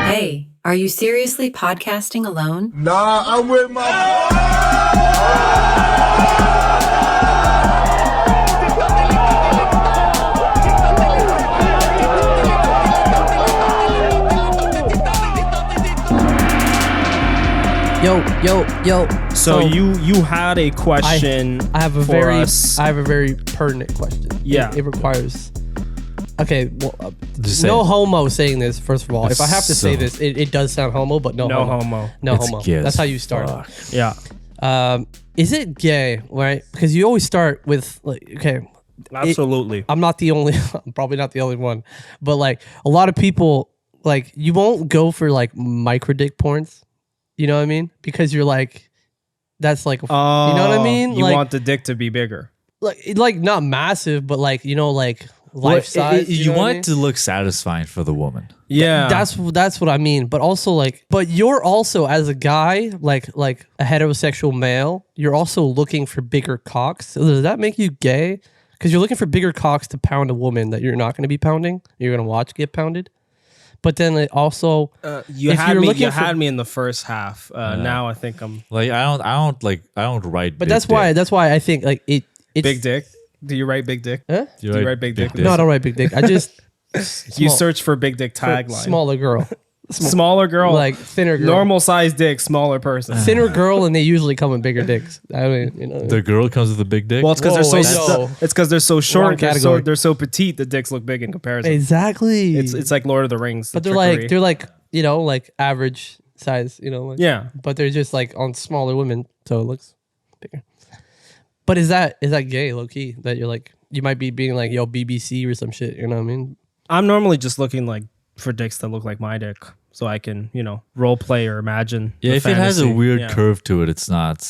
Hey, are you seriously podcasting alone? Nah, I'm with my Yo. So you had a question. I have a for very us. I have a very pertinent question. Yeah. It requires. Okay, well, Just say no it. homo saying this. First of all, if I have to say So- this, it does sound homo, but no homo. No It's homo. gay as That's how you start. fuck. Yeah, Is it gay? Right? Because you always start with like, okay, absolutely. I'm not the only. I'm probably not the only one, but like a lot of people, like you won't go for like micro dick porns. You know what I mean? Because you're like, that's like, you know what I mean? You like, want the dick to be bigger. like not massive, but like like life size. You know what I want mean? it to look satisfying for the woman. Yeah, That's what I mean. But also like, but you're also as a guy, like a heterosexual male, you're also looking for bigger cocks. So does that make you gay? Because you're looking for bigger cocks to pound a woman that you're not going to be pounding. You're going to watch get pounded. But then it also, you if had you're me. looking You for- had me in the first half. Now I think I'm Like I don't write. but big that's why I think like it's big dick. Do you write big dick? Huh? Do Do you write big dick? No, I don't write big dick. I just You small- search for big dick for tagline. smaller girl, Smaller girl, like thinner girl. normal size dick, smaller person. Thinner girl, and they usually come in bigger dicks. I mean, you know. The girl comes with a big dick. Well, it's because they're Whoa, so wait, no. it's because they're so Wrong short. category. They're so petite. The dicks look big in comparison. Exactly. It's like Lord of the Rings. but the they're trickery. like you know like average size, you know. Like, Yeah. But they're just like on smaller women, so it looks bigger. But is that gay, low key? That you're like you might be being like yo BBC or some shit. You know what I mean? I'm normally just looking like for dicks that look like my dick, so I can role play or imagine. yeah, the if it has a fantasy. weird Yeah. curve to it, it's not.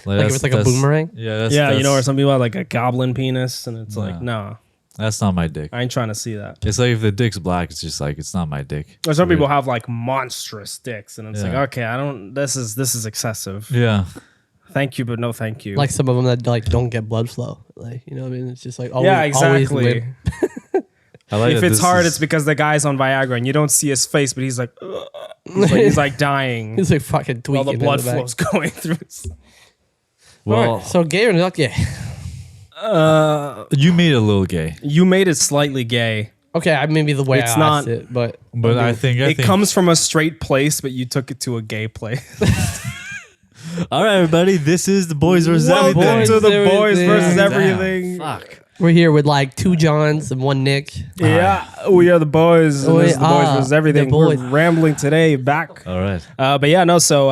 Like if it's like a boomerang. Yeah, Yeah, or some people have like a goblin penis, and it's like, no, that's not my dick. I ain't trying to see that. It's like if the dick's black, it's just like it's not my dick. Or some Weird. people have like monstrous dicks, and it's like, Yeah. okay, I don't. This is excessive. Yeah, Thank you, but no, thank you. Like some of them that like don't get blood flow. Like you know what I mean? It's just like always, yeah, always exactly. limp. I like If that it's this hard, is- it's because the guy's on Viagra, and you don't see his face, but he's like, he's like dying. It's like fucking tweaking. while the in blood back. flow's going through. well, Alright, so gay or not gay? you made it a little gay, You made it slightly gay. Okay, maybe the way It's I not- asked it, but but I think It comes from a straight place, but you took it to a gay place. All right, everybody, this is the boys versus Welcome everything. to the boys Everything. versus Damn, everything. fuck. we're here with like 2 Johns and 1 Nick. Yeah, we are the boys. And We this is the boys are versus everything. the boys. We're rambling today. Back. All right. But yeah, no. So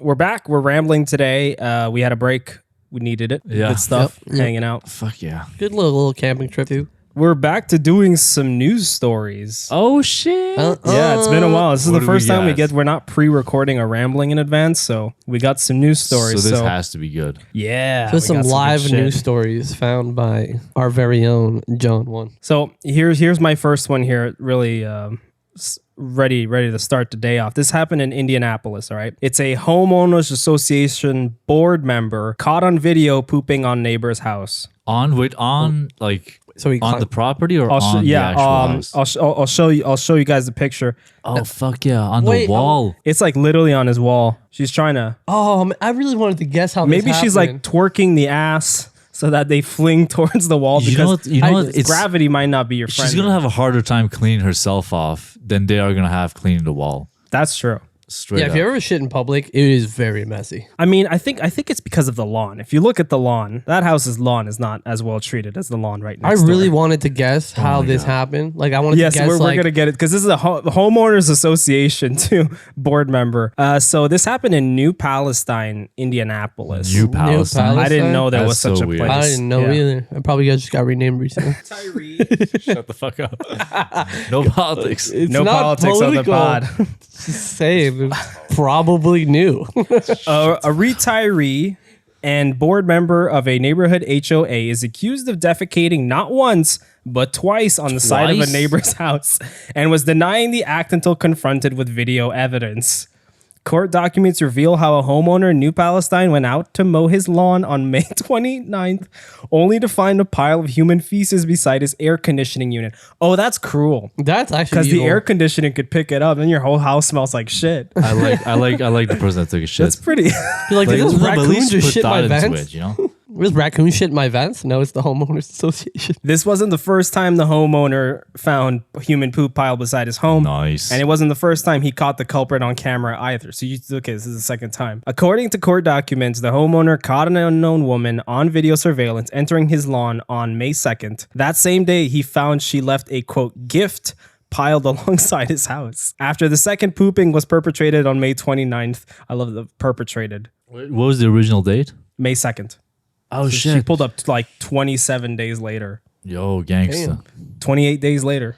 we're back. We're rambling today. We had a break. We needed it. Yeah. Good stuff. Yep. Hanging out. Fuck yeah. Good little camping trip too. We're back to doing some news stories. Oh shit. Yeah, it's been a while. This is What the do we first time we got? we're not pre-recording or rambling in advance, so we got some news stories. So this has to be good. yeah, So we some got good live shit. news stories found by our very own John One. So here's my first one here. Really ready to start the day off. This happened in Indianapolis. All right, it's a homeowners association board member caught on video pooping on neighbor's house. On like So he on climbed- the property or I'll show, on the actual house? I'll show you. I'll show you guys the picture. Oh fuck yeah! On Wait, the wall. It's like literally on his wall. She's trying to. Oh, man, I really wanted to guess how. Maybe this she's like happened. twerking the ass so that they fling towards the wall You because know what? It's gravity might not be your friend. she's gonna have a harder time cleaning herself off than they are gonna have cleaning the wall. That's true. Straight Yeah, up. if you ever shit in public, it is very messy. I mean, I think it's because of the lawn. If you look at the lawn, that house's lawn is not as well treated as the lawn right I next really door. wanted to guess how my this God. happened. Like I wanted Yes, to guess we're like gonna get it because this is a homeowners association too board member. So this happened in New Palestine, Indianapolis. New Palestine. I didn't know there That's was such so a weird. place. I didn't know Yeah. either. I probably just got renamed recently. Shut the fuck up. No politics. It's No not politics on the political. pod. Just saying, it's probably new. A retiree and board member of a neighborhood HOA is accused of defecating not once but twice on the side of a Twice? neighbor's house and was denying the act until confronted with video evidence. Court documents reveal how a homeowner in New Palestine went out to mow his lawn on May 29th, only to find a pile of human feces beside his air conditioning unit. Oh, that's cruel. That's actually Because the evil. air conditioning could pick it up and your whole house smells like shit. I like the person that took a shit. That's pretty. You're like, Like, did this no, but at raccoon least just put shit my thought into vents? it, you know? Was raccoon shit in my vents? No, it's the homeowners association. This wasn't the first time the homeowner found human poop pile beside his home. Nice. And it wasn't the first time he caught the culprit on camera either. So okay, this is the second time. According to court documents, the homeowner caught an unknown woman on video surveillance entering his lawn on May 2nd. That same day, he found she left a, quote, gift piled alongside his house. After the second pooping was perpetrated on May 29th. I love the perpetrated. What was the original date? May 2nd. Oh, So shit. she pulled up like 27 days later. Yo, gangsta. 28 days later.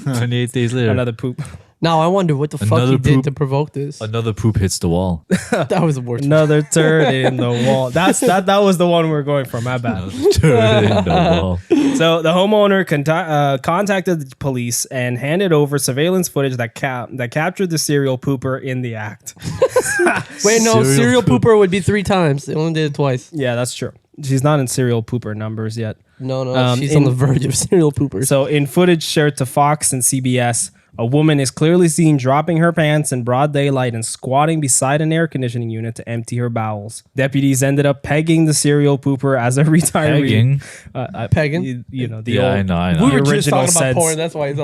28 days later. Another poop. Now I wonder what the fuck Another he did poop. to provoke this. Another poop hits the wall. That was the worst. Another turd in the wall. That was the one we were going for. My bad. Turd in the wall. So the homeowner contacted the police and handed over surveillance footage that captured the serial pooper in the act. Wait, no, Serial serial poop. pooper would be 3 times. They only did it twice. Yeah, that's true. She's not in serial pooper numbers yet. No, she's on the verge of serial poopers. So in footage shared to Fox and CBS, a woman is clearly seen dropping her pants in broad daylight and squatting beside an air conditioning unit to empty her bowels. Deputies ended up pegging the serial pooper as a retiree. Pegging? Pegging? You know, the Yeah, old, I know. we were the just original talking about sense. porn. That's why he's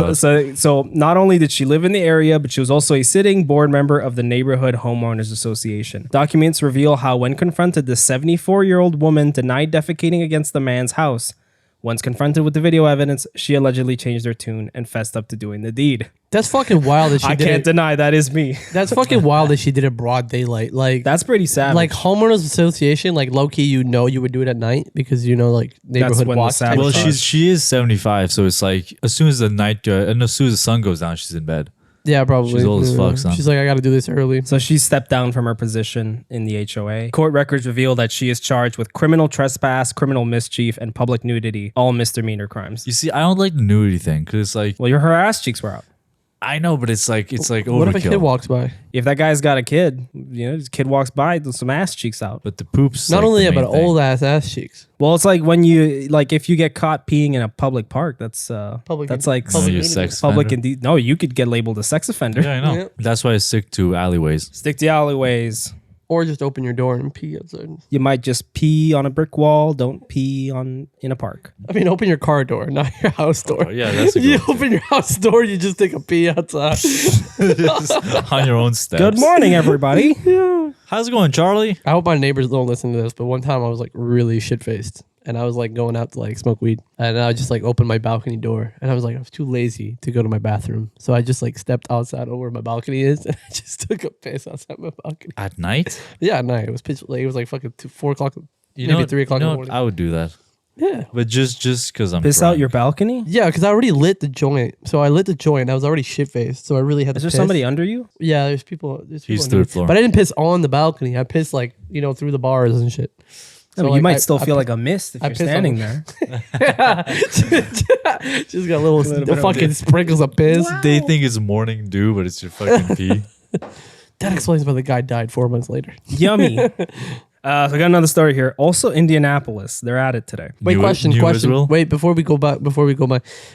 on. So not only did she live in the area, but she was also a sitting board member of the Neighborhood Homeowners Association. Documents reveal how when confronted, the 74-year-old woman denied defecating against the man's house. Once confronted with the video evidence, she allegedly changed her tune and fessed up to doing the deed. That's fucking wild that she I did can't it. deny that is me. That's fucking wild that she did it broad daylight. Like That's pretty savage. like homeowners association, like low key, you would do it at night because like neighborhood when the watch. savage type Well, stuff. she is 75, so it's like as soon as the night and as soon as the sun goes down, she's in bed. Yeah, probably. She's old as fuck, son. She's like, I got to do this early. So she stepped down from her position in the HOA. Court records reveal that she is charged with criminal trespass, criminal mischief, and public nudity, all misdemeanor crimes. You see, I don't like the nudity thing because it's like Well, her ass cheeks were out. I know, but it's like overkill. What if a kid walks by? If that guy's got a kid, this kid walks by, there's some ass cheeks out. But the poops. Not like only the that, but main thing. old ass cheeks. Well, it's like when if you get caught peeing in a public park, that's Public- that's like Oh, public you're a nudity. sex public offender? indeed. No, you could get labeled a sex offender. Yeah, I know. Yeah. That's why I stick to alleyways. Stick to alleyways. Or just open your door and pee outside. You might just pee on a brick wall. Don't pee in a park. I mean, open your car door, not your house door. Oh, yeah, that's a You good one. open your house door, you just take a pee outside. On your own steps. Good morning, everybody. How's it going, Charlie? I hope my neighbors don't listen to this, but one time I was like really shit faced. And I was like going out to like smoke weed. And I just like opened my balcony door. And I was too lazy to go to my bathroom. So I just like stepped outside over where my balcony is. And I just took a piss outside my balcony. At night? Yeah, at night. It was pitch late. It was like fucking 4 o'clock. You maybe know, 3 o'clock you in know the morning. I would do that. Yeah. But just because I'm Piss drunk. out your balcony? Yeah, because I already lit the joint. So I lit the joint. I was already shit faced. So I really had to Is there piss. somebody under you? Yeah, there's people. He's under third me. floor. But I didn't piss on the balcony. I pissed like, through the bars and shit. I mean, like, you might I- still I feel pi- like a mist if I you're pissed on standing them. there. Just got little bit of fucking sprinkles of piss. They think it's morning dew, but it's your fucking pee. That explains why the guy died 4 months later. Yummy. So I got another story here. Also, Indianapolis. They're at it today. Wait, New- question. New Israel? Wait, before we go by,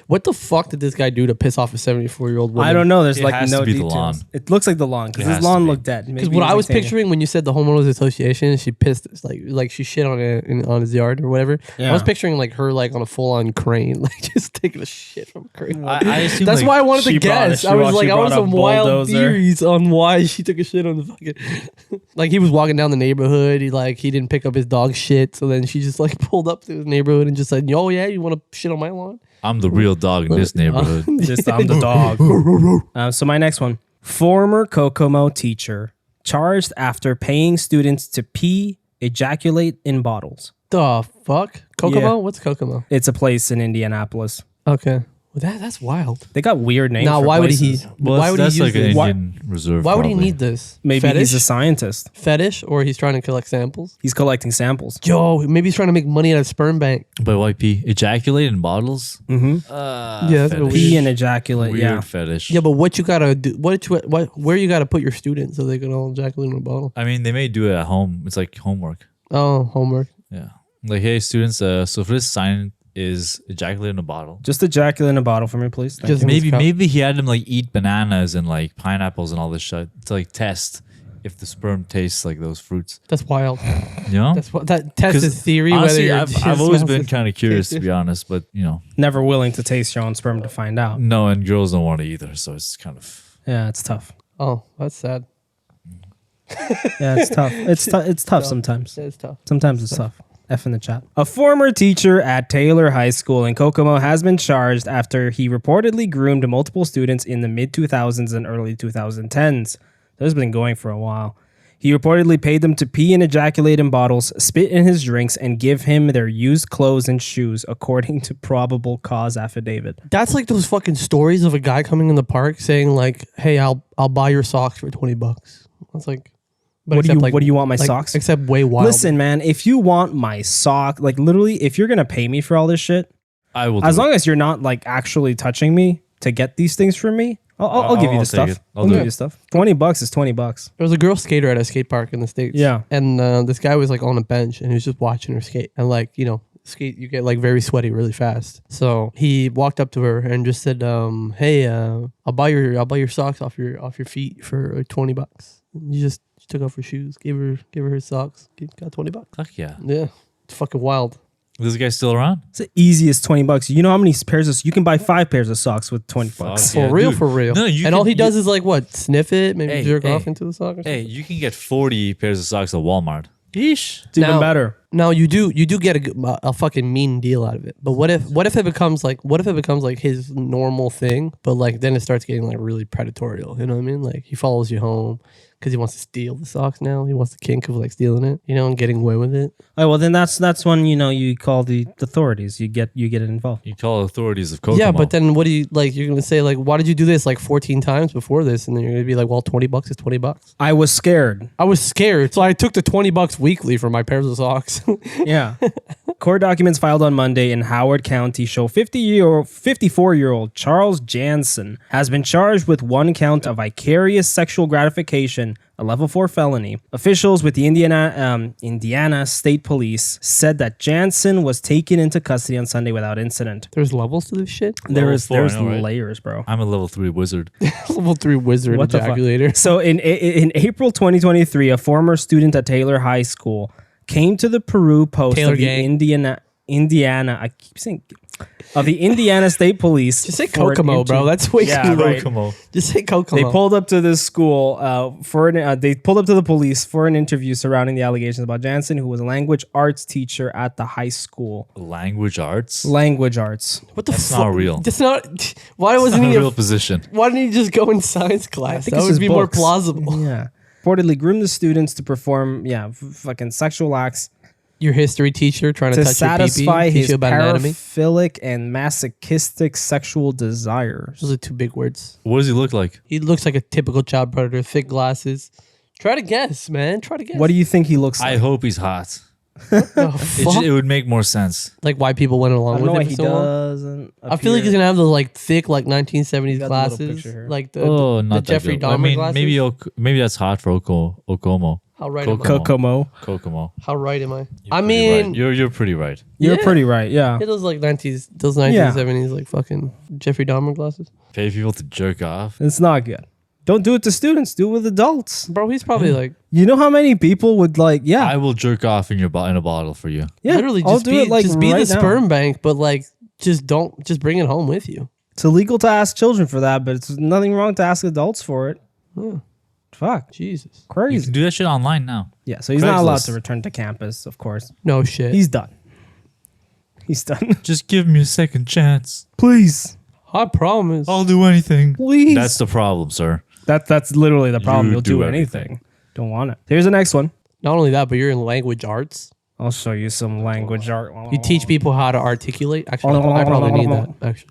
what the fuck did this guy do to piss off a 74-year-old woman? I don't know. There's It like has no to be the details. lawn. It looks like the lawn because It his has to lawn be. looked dead. Because what I was picturing when you said the homeowners association, she pissed like she shit on it on his yard or whatever. Yeah. I was picturing like her like on a full on crane, like just taking a shit from a crane. I assume That's like, why I wanted to she brought guess. a- I was she like, I brought want a some wild bulldozer. theories on why she took a shit on the fucking. Like he was walking down the neighborhood. He didn't pick up his dog shit, so then she just like pulled up to his neighborhood and just said, "Yo, yeah, you want to shit on my lawn?" I'm the real dog in this neighborhood. Just I'm the dog. So my next one. Former Kokomo teacher charged after paying students to ejaculate in bottles. The fuck, Kokomo? Yeah. What's Kokomo? It's a place in Indianapolis. Okay, Well, that's wild. They got weird names. Now, for why places. would he? Well, why would that's he use like an this? Indian reserve. Why would he probably. need this? Maybe fetish? he's a scientist. Fetish, or he's trying to collect samples. He's collecting samples. Yo, maybe he's trying to make money at a sperm bank. But why pee? Ejaculate in bottles? Mm-hmm. Yeah, that's fetish. Pee and ejaculate. Weird Yeah. fetish. Yeah, but what you gotta do? Where you gotta put your students so they can all ejaculate in a bottle? I mean, they may do it at home. It's like homework. Oh, homework. Yeah. Like, hey, students, so for this assignment is ejaculate in a bottle. Just ejaculate in a bottle for me, please. Thank Just you. in- Maybe he had them like eat bananas and like pineapples and all this shit to like test if the sperm tastes like those fruits. That's wild. You know? That's what that test is theory. Honestly, whether I've always been kind of curious, to tasty. be honest, but you know, Never willing to taste your own sperm to find out. no, and girls don't want it either, so it's kind of. Yeah, it's tough. Oh, that's sad. Yeah, it's tough. It's tough sometimes. It's tough. Sometimes it's tough. F in the chat. A former teacher at Taylor High School in Kokomo has been charged after he reportedly groomed multiple students in the mid 2000s and early 2010s. This has been going for a while. He reportedly paid them to pee and ejaculate in bottles, spit in his drinks, and give him their used clothes and shoes, according to probable cause affidavit. That's like those fucking stories of a guy coming in the park saying like, "Hey, I'll buy your socks for $20." It's like, but What do you want my like, socks? Except way wild. Listen, man, if you want my sock, like literally, if you're gonna pay me for all this shit, I will. as long as you're not like actually touching me to get these things from me, I'll give you I'll the take stuff. it. I'll I'll do give it. you stuff. $20 is $20. There was a girl skater at a skate park in the States. Yeah. And this guy was like on a bench and he was just watching her skate. And like, you know, skate, you get like very sweaty really fast. So he walked up to her and just said, "Hey, I'll buy your socks off your feet for $20." And he just took off her shoes, gave her socks, got $20. Fuck yeah. Yeah. It's fucking wild. Is this guy still around? It's the easiest $20. You know how many pairs of you can buy 5 pairs of socks with $20. Fuck. For Yeah, real, dude. for real. No, you and all can- he does is like what? Sniff it, maybe Hey, jerk hey. off into the sock or something. Hey, you can get 40 pairs of socks at Walmart. Yeesh. It's even Now- better. Now you do get a fucking mean deal out of it. But what if it becomes like his normal thing, but like then it starts getting like really predatorial, you know what I mean? Like he follows you home because he wants to steal the socks now. He wants the kink of like stealing it, you know, and getting away with it. Oh, well, then that's when you call the authorities. You get it involved. You call authorities of Kokomo. Yeah, but then what do you like? You're gonna say like, why did you do this like 14 times before this? And then you're gonna be like, well, $20 is $20. I was scared. I was scared, so I took the $20 weekly for my pairs of socks. Yeah. Court documents filed on Monday in Howard County show 54-year-old Charles Jansen has been charged with 1 count of vicarious sexual gratification, a level 4 felony. Officials with the Indiana State Police said that Jansen was taken into custody on Sunday without incident. There's levels to this shit. There's 4, I know, right? layers, bro. I'm a level 3 wizard. Level 3 wizard What the fuck? ejaculator. So in April 2023, a former student at Taylor High School came to the Peru post Taylor of the gang. Indiana. I keep saying of the Indiana State Police. Just say for an Kokomo, bro. That's way Yeah, too right. Kokomo. Just say Kokomo. They pulled up to this school they pulled up to the police for an interview surrounding the allegations about Jansen, who was a language arts teacher at the high school. Language arts? Language arts. What the That's fuck? not real. That's not. Why wasn't Not he? a real position. Why didn't he just go in science class? That it's would his be more books. plausible. Yeah. Reportedly groomed the students to perform fucking sexual acts Your history teacher trying to, to touch satisfy your pee-pee, teach his you about anatomy. paraphilic and masochistic sexual desires. Those are 2 big words. What does he look like? He looks like a typical child predator. Thick glasses. Try to guess, man. Try to guess. What do you think he looks I like? hope he's hot. Oh, It would make more sense. like why people went I along don't with know why it for he so long. doesn't. I feel like he's appear- gonna have those like thick like 1970s got the little glasses, picture here. like the Not that Jeffrey good. Dahmer I mean, glasses. maybe that's hot for Okomo. How right am I? Kokomo. Kokomo. Kokomo. How right am I? You're I pretty mean, right. you're pretty right. You're Yeah. pretty right. Yeah. yeah, those like 1970s, like fucking Jeffrey Dahmer glasses. Pay people to jerk off. It's not good. Don't do it to students. Do it with adults. Bro, he's probably like You know how many people would like? Yeah. I will jerk off in in a bottle for you. yeah. literally I'll just do be it like just be right the now. sperm bank, but like just bring it home with you. It's illegal to ask children for that, but it's nothing wrong to ask adults for it. Yeah. Fuck. Jesus, You Crazy. can do that shit online now. Yeah. So he's not allowed Craigslist. to return to campus, of course. no shit. He's done. He's done. Just give me a second chance. Please. I promise. I'll do anything. Please. That's the problem, sir. That's literally the problem. You You'll do do anything. everything. Don't want it. Here's the next one. Not only that, but you're in language arts. I'll show you some language art. You teach people how to articulate. Actually, I probably need that. Actually,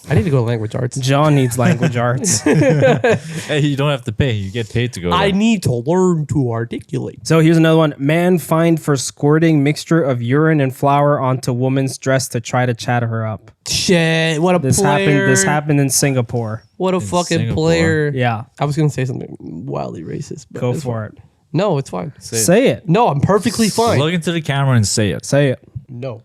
I need to go to language arts. John needs language arts. Hey, you don't have to pay. You get paid to go. I there. need to learn to articulate. So here's another one. Man fined for squirting mixture of urine and flour onto woman's dress to try to chat her up. Shit, what a player. This happened in Singapore. What a fucking Singapore. player. Yeah. I was going to say something wildly racist. But Go it's for fine. it. No, it's fine. Say it. No, I'm perfectly fine. Look into the camera and say it. Say it. No.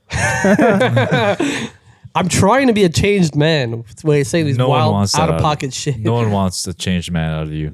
I'm trying to be a changed man. Way of saying these No one wild, wants that out of out pocket shit. No one wants to change the man out of you.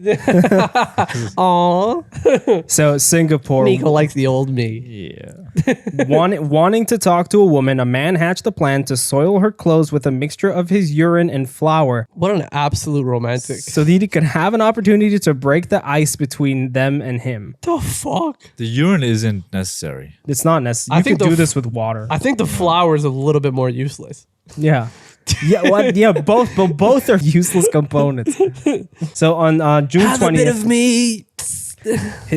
Aww. So Singapore, Nico likes the old me. Yeah. wanting to talk to a woman, a man hatched a plan to soil her clothes with a mixture of his urine and flour What an absolute romantic. so that he could have an opportunity to break the ice between them and him. The fuck? The urine isn't necessary. It's not necessary. I You think could the do f- this with water. I think the flower is a little bit more useless. Yeah. Yeah, both but both are useless components. So on June Have a bit 20th, of me.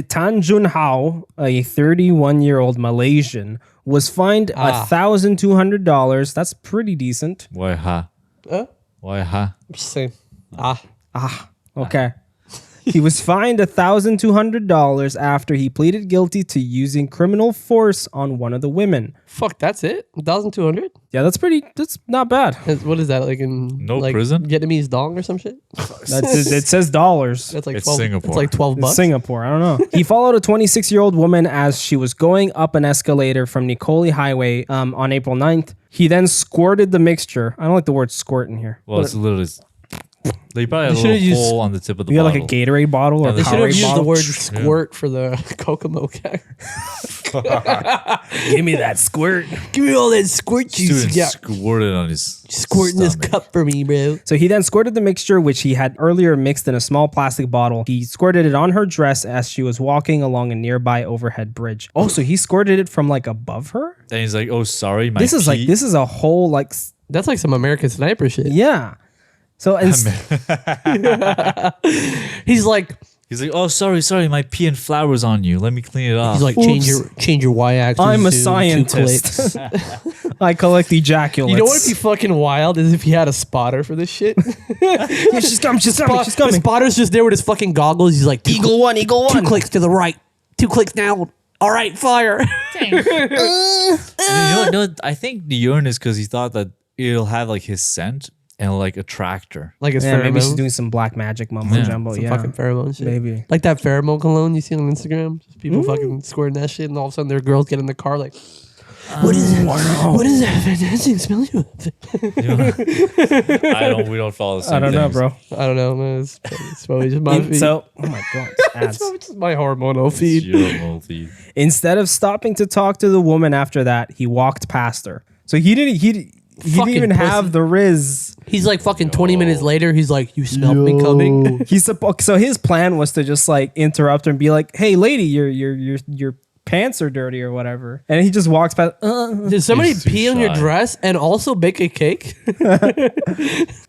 Tan Jun Hao, a 31-year-old Malaysian, was fined $1,200. That's pretty decent. Why ha? Why ha? I'm just saying. Okay. He was fined $1,200 after he pleaded guilty to using criminal force on one of the women. Fuck, that's it? 1,200? Yeah, that's not bad. What is that? Like in No like prison? Vietnamese dong or some shit? It says dollars. That's like It's 12. Singapore. It's like 12 It's bucks. Singapore. I don't know. He followed a 26-year-old woman as she was going up an escalator from Nicola Highway on April 9th. He then squirted the mixture. I don't like the word squirt in here. Well, it's a little. They probably had a should've little used- hole on the tip of the You got bottle. like a Gatorade bottle or They a They should have Powerade used the bottle? word squirt for the Kokomo guy. Give me that squirt. Give me all that squirt juice Student you got. squirted on his Squirting this stomach. cup for me, bro. So he then squirted the mixture, which he had earlier mixed in a small plastic bottle. He squirted it on her dress as she was walking along a nearby overhead bridge. Oh, so he squirted it from like above her? And he's like, "Oh, sorry, my This is a whole like That's like some American Sniper shit. yeah. So He's like, He's like, "Oh, sorry, my pee and flour's on you. Let me clean it off." he's like, change your y-axis. I'm a to 2 scientist. clicks. I collect ejaculates. You know what would be fucking wild is if he had a spotter for this shit. Yeah, she's coming. The spotter's just there with his fucking goggles. He's like, Eagle one. 2 clicks to the right, 2 clicks down. All right, fire. You know, I think the urine is because he thought that it'll have like his scent and like attract her. Like his Yeah, maybe she's pheromone. doing some black magic mumbo Yeah, jumbo. Some Yeah, fucking pheromone shit. maybe. Like that pheromone cologne you see on Instagram. Just people fucking squirting that shit, and all of a sudden their girls get in the car like, what is it? What is that fantastic smell you have? We don't follow the same I don't know, things. bro. I don't know, man. It's probably just my feed. So, oh my god, ads. It's probably just my hormonal It's feed. your multi. Instead of stopping to talk to the woman after that, he walked past her. So he didn't Fucking even pussy. have the rizz. He's like fucking 20 minutes later. He's like, you smelled me coming. So his plan was to just like interrupt her and be like, "Hey, lady, your pants are dirty or whatever." And he just walks past. Did somebody He's too pee on your shy. dress and also bake a cake?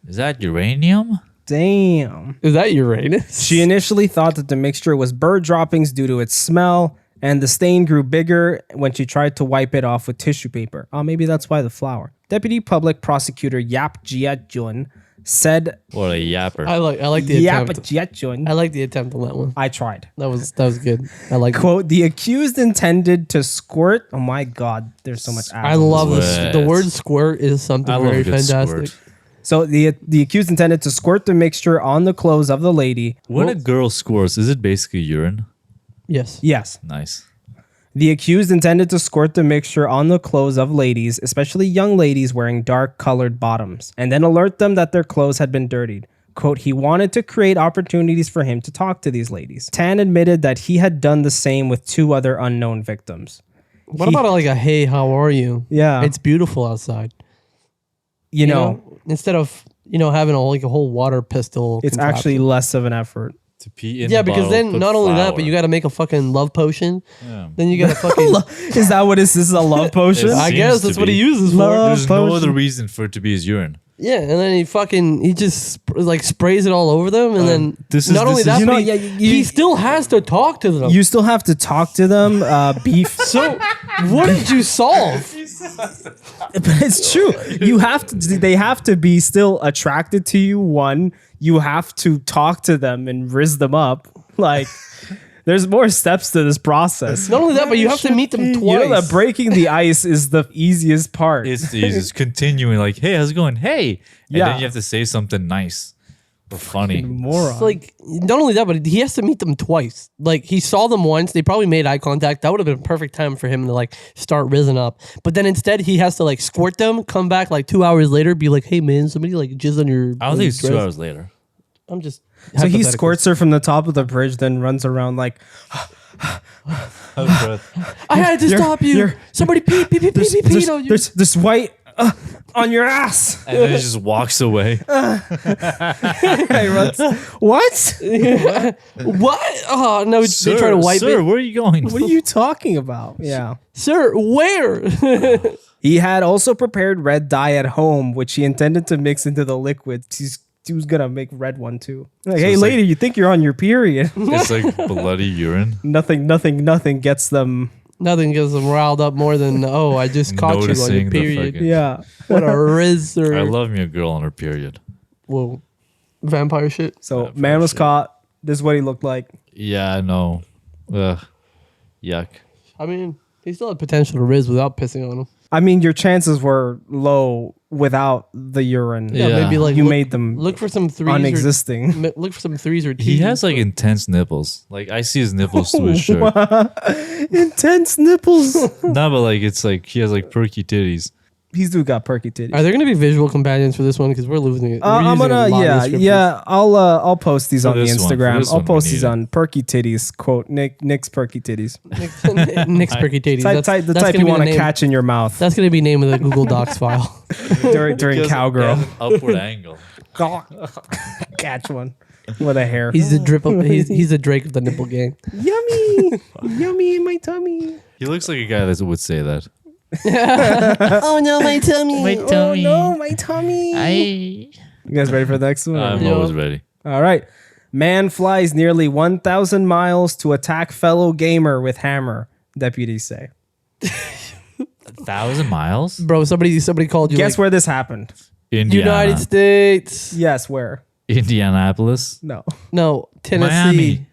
Is that uranium? Damn. Is that Uranus? She initially thought that the mixture was bird droppings due to its smell, and the stain grew bigger when she tried to wipe it off with tissue paper. Oh, maybe that's why the flour. Deputy Public Prosecutor Yap Jiat-jun said, What a yapper. I like the Yap attempt. Jiat-jun. I like the attempt on that one. I tried. That was good. I like. Quote, the accused intended to squirt. Oh my God, there's so much I love this. Squirt. The word squirt is something I love very a good fantastic. squirt. So the accused intended to squirt the mixture on the clothes of the lady. When a girl squirts, is it basically urine? Yes. Yes. Nice. The accused intended to squirt the mixture on the clothes of ladies, especially young ladies wearing dark colored bottoms, and then alert them that their clothes had been dirtied. Quote, he wanted to create opportunities for him to talk to these ladies. Tan admitted that he had done the same with 2 other unknown victims. What about like a hey, how are you? Yeah. It's beautiful outside. You know, instead of having a whole water pistol. it's contraption. actually less of an effort. To pee in Yeah, the because bottle, then put not only that, but flour. you got to make a fucking love potion. Yeah. Then you got to fucking. Is that what this is? A love potion? It I seems guess to that's what he be. uses for. Love There's no potion. other reason for it to be his urine. Yeah, and then he just like sprays it all over them, and then this is- not only this is- that, You know, but yeah, he still has to talk to them. You still have to talk to them. Beef. So what did you solve? But it's true. You have to. They have to be still attracted to you. One, you have to talk to them and rizz them up. Like, there's more steps to this process. Not only that, but you have to meet them You twice. know that breaking the ice is the easiest part. It's just continuing like, hey, how's it going? Hey. And Yeah. then you have to say something nice or funny. Moron. It's like not only that, but he has to meet them twice. Like he saw them once, they probably made eye contact. That would have been a perfect time for him to like start rizzing up. But then instead, he has to like squirt them, come back like 2 hours later, be like, "Hey man, somebody like jizz on your." I don't think it's 2 hours later. I'm just. So he hypothetically. squirts her from the top of the bridge, then runs around like, I had to stop you. you're- Somebody pee on you. there's this white on your ass. And then he just walks away. He runs, what? What? Oh no! They try to wipe sir, it. where are you going? What are you talking about? Yeah. Sir, where? He had also prepared red dye at home, which he intended to mix into the liquid. He was gonna make red one too. Like, hey, it's lady, you think you're on your period? It's like bloody urine. nothing gets them. Nothing gets them riled up more than I just caught you on Noticing your the period. fucking- Yeah. What a rizz or I love me a girl on her period. whoa, vampire shit. So man was caught. This is what he looked like. Yeah, I know. Ugh. Yuck. I mean, he still had potential to rizz without pissing on him. I mean, your chances were low without the urine. Yeah. Maybe like You look, made them look for some threes. unexisting. Look for some threes or He T's. has like intense nipples. Like I see his nipples through his shirt. Intense nipples. No, but like it's like he has like perky titties. He's dude got perky titties. Are there going to be visual companions for this one? Because we're losing it. We're I'm using a gonna lot of descriptors. I'll post these For on the this one, for Instagram. this I'll one, post we these need on perky titties. Quote Nick's perky titties. Nick's perky titties. Type the that's type gonna you be want the to name- catch in your mouth That's going to be name of the Google Docs file. during Because cowgirl. it has an upward angle. Catch one with a hair. He's the drip of he's the Drake of the nipple gang. Yummy, yummy in my tummy. He looks like a guy that would say that. Oh no, my tummy. Oh no, my tummy. You guys ready for the next one? I'm always ready. All right. Man flies nearly 1,000 miles to attack fellow gamer with hammer. Deputies say. 1,000 miles? Bro, somebody called you. Guess like, where this happened? Indiana. United States. Yes, where? Indianapolis. No, No, Tennessee. Miami.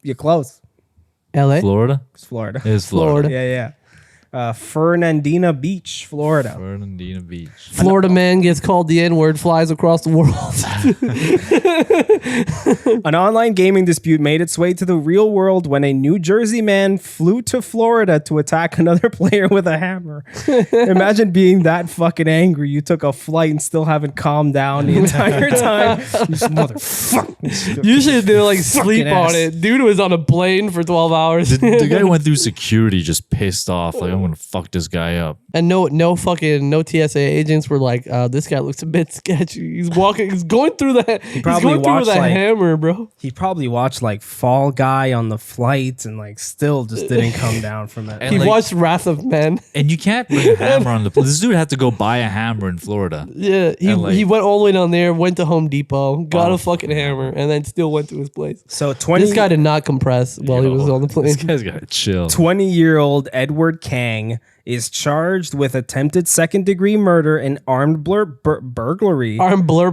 you're close. LA. Florida? It's Florida. It's Florida. Yeah. Fernandina Beach, Florida. Fernandina Beach. Florida man gets called the N-word, flies across the world. An online gaming dispute made its way to the real world when a New Jersey man flew to Florida to attack another player with a hammer. Imagine being that fucking angry. You took a flight and still haven't calmed down the entire time. You motherfucker. Usually they like sleep ass. on it. Dude was on a plane for 12 hours. The guy went through security just pissed off. Like, I'm going to fuck this guy up. And no TSA agents were like, this guy looks a bit sketchy. He's going through the he's probably going through with watched, a like- hammer, bro. He probably watched like Fall Guy on the flight and like still just didn't come down from it. And He like- watched Wrath of Men. And you can't bring a hammer on the plane. This dude had to go buy a hammer in Florida. Yeah, And, like- he went all the way down there, went to Home Depot, got Oh. a fucking hammer, and then still went to his place. So 20, This guy did not compress while he was on the plane. This guy's got to chill. 20-year-old Edward Kang is charged with attempted second-degree murder and armed burglary. Arm blur.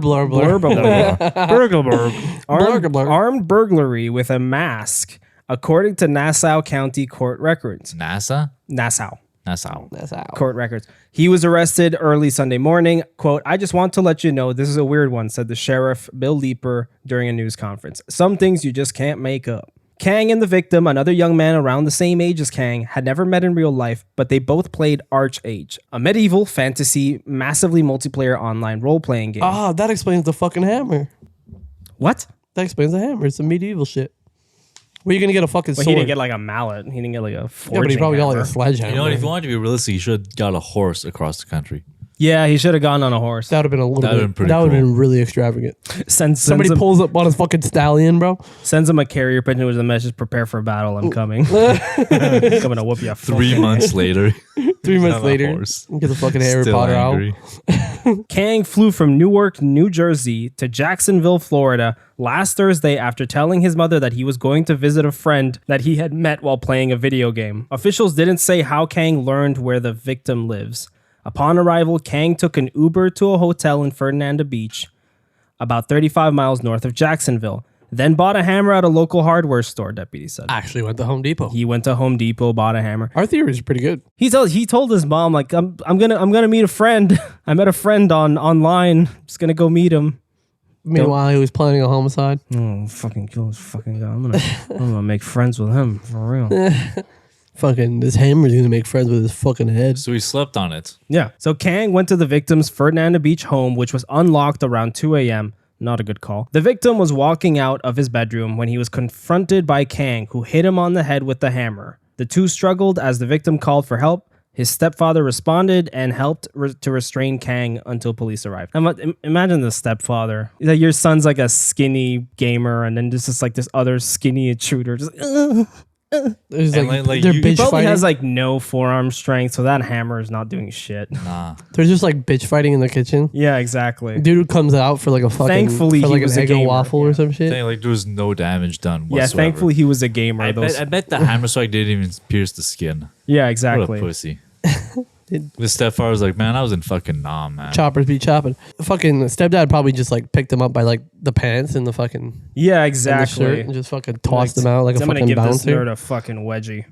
Armed burglary with a mask, according to Nassau County court records. NASA? Nassau That's how. court records. He was arrested early Sunday morning. Quote, I just want to let you know this is a weird one, said the sheriff, Bill Leeper, during a news conference. Some things you just can't make up. Kang and the victim, another young man around the same age as Kang, had never met in real life, but they both played Archage, a medieval fantasy, massively multiplayer online role-playing game. Ah, that explains the fucking hammer. What? That explains the hammer. It's some medieval shit. Where you gonna get a fucking Well, sword? he didn't get like a mallet. He didn't get like a forging yeah, but he probably got like hammer. a sledgehammer. You know what? If you wanted to be realistic, you should have got a horse across the country. Yeah, he should have gone on a horse. That would have been a little That would've bit. been pretty That would have cool. been really extravagant. Somebody Sends him, pulls up on his fucking stallion, bro. sends him a carrier pigeon with a message: "Prepare for battle. I'm coming. Coming to whoop you." 3 months later. 3 months on a later, horse. get the fucking Harry Still Potter angry. out. Kang flew from Newark, New Jersey to Jacksonville, Florida last Thursday after telling his mother that he was going to visit a friend that he had met while playing a video game. Officials didn't say how Kang learned where the victim lives. Upon arrival, Kang took an Uber to a hotel in Fernandina Beach, about 35 miles north of Jacksonville, then bought a hammer at a local hardware store, deputies said. Actually went to Home Depot. He went to Home Depot, bought a hammer. Our theory is pretty good. He told his mom, like, I'm gonna meet a friend. I met a friend online. Just gonna go meet him. Meanwhile, he was planning a homicide. Oh, fucking kill this fucking guy. I'm gonna make friends with him for real. Fucking this hammer's gonna make friends with his fucking head. So he slept on it. Yeah. So Kang went to the victim's Fernandina Beach home, which was unlocked around 2 a.m. Not a good call. The victim was walking out of his bedroom when he was confronted by Kang, who hit him on the head with the hammer. The two struggled as the victim called for help. His stepfather responded and helped to restrain Kang until police arrived. Imagine the stepfather. Like, your son's like a skinny gamer, and then there's just like this other skinny intruder. Just, There's And like, like they're you- bitch he probably fighting. has like no forearm strength, so that hammer is not doing shit. Nah. They're just like bitch fighting in the kitchen. Yeah, exactly. Dude comes out for like a fucking Thankfully, for he like was an a egg and gamer, waffle yeah. or some shit. Saying like there was no damage done Yeah, whatsoever. thankfully he was a gamer. I bet the hammer strike didn't even pierce the skin. Yeah, What a exactly. pussy. The stepfather was like, man, I was in fucking man. Choppers be chopping. Fucking stepdad probably just like picked him up by like the pants and the fucking Yeah, and the shirt exactly. and just fucking tossed him out like a I'm gonna fucking give this bouncer. nerd a fucking wedgie.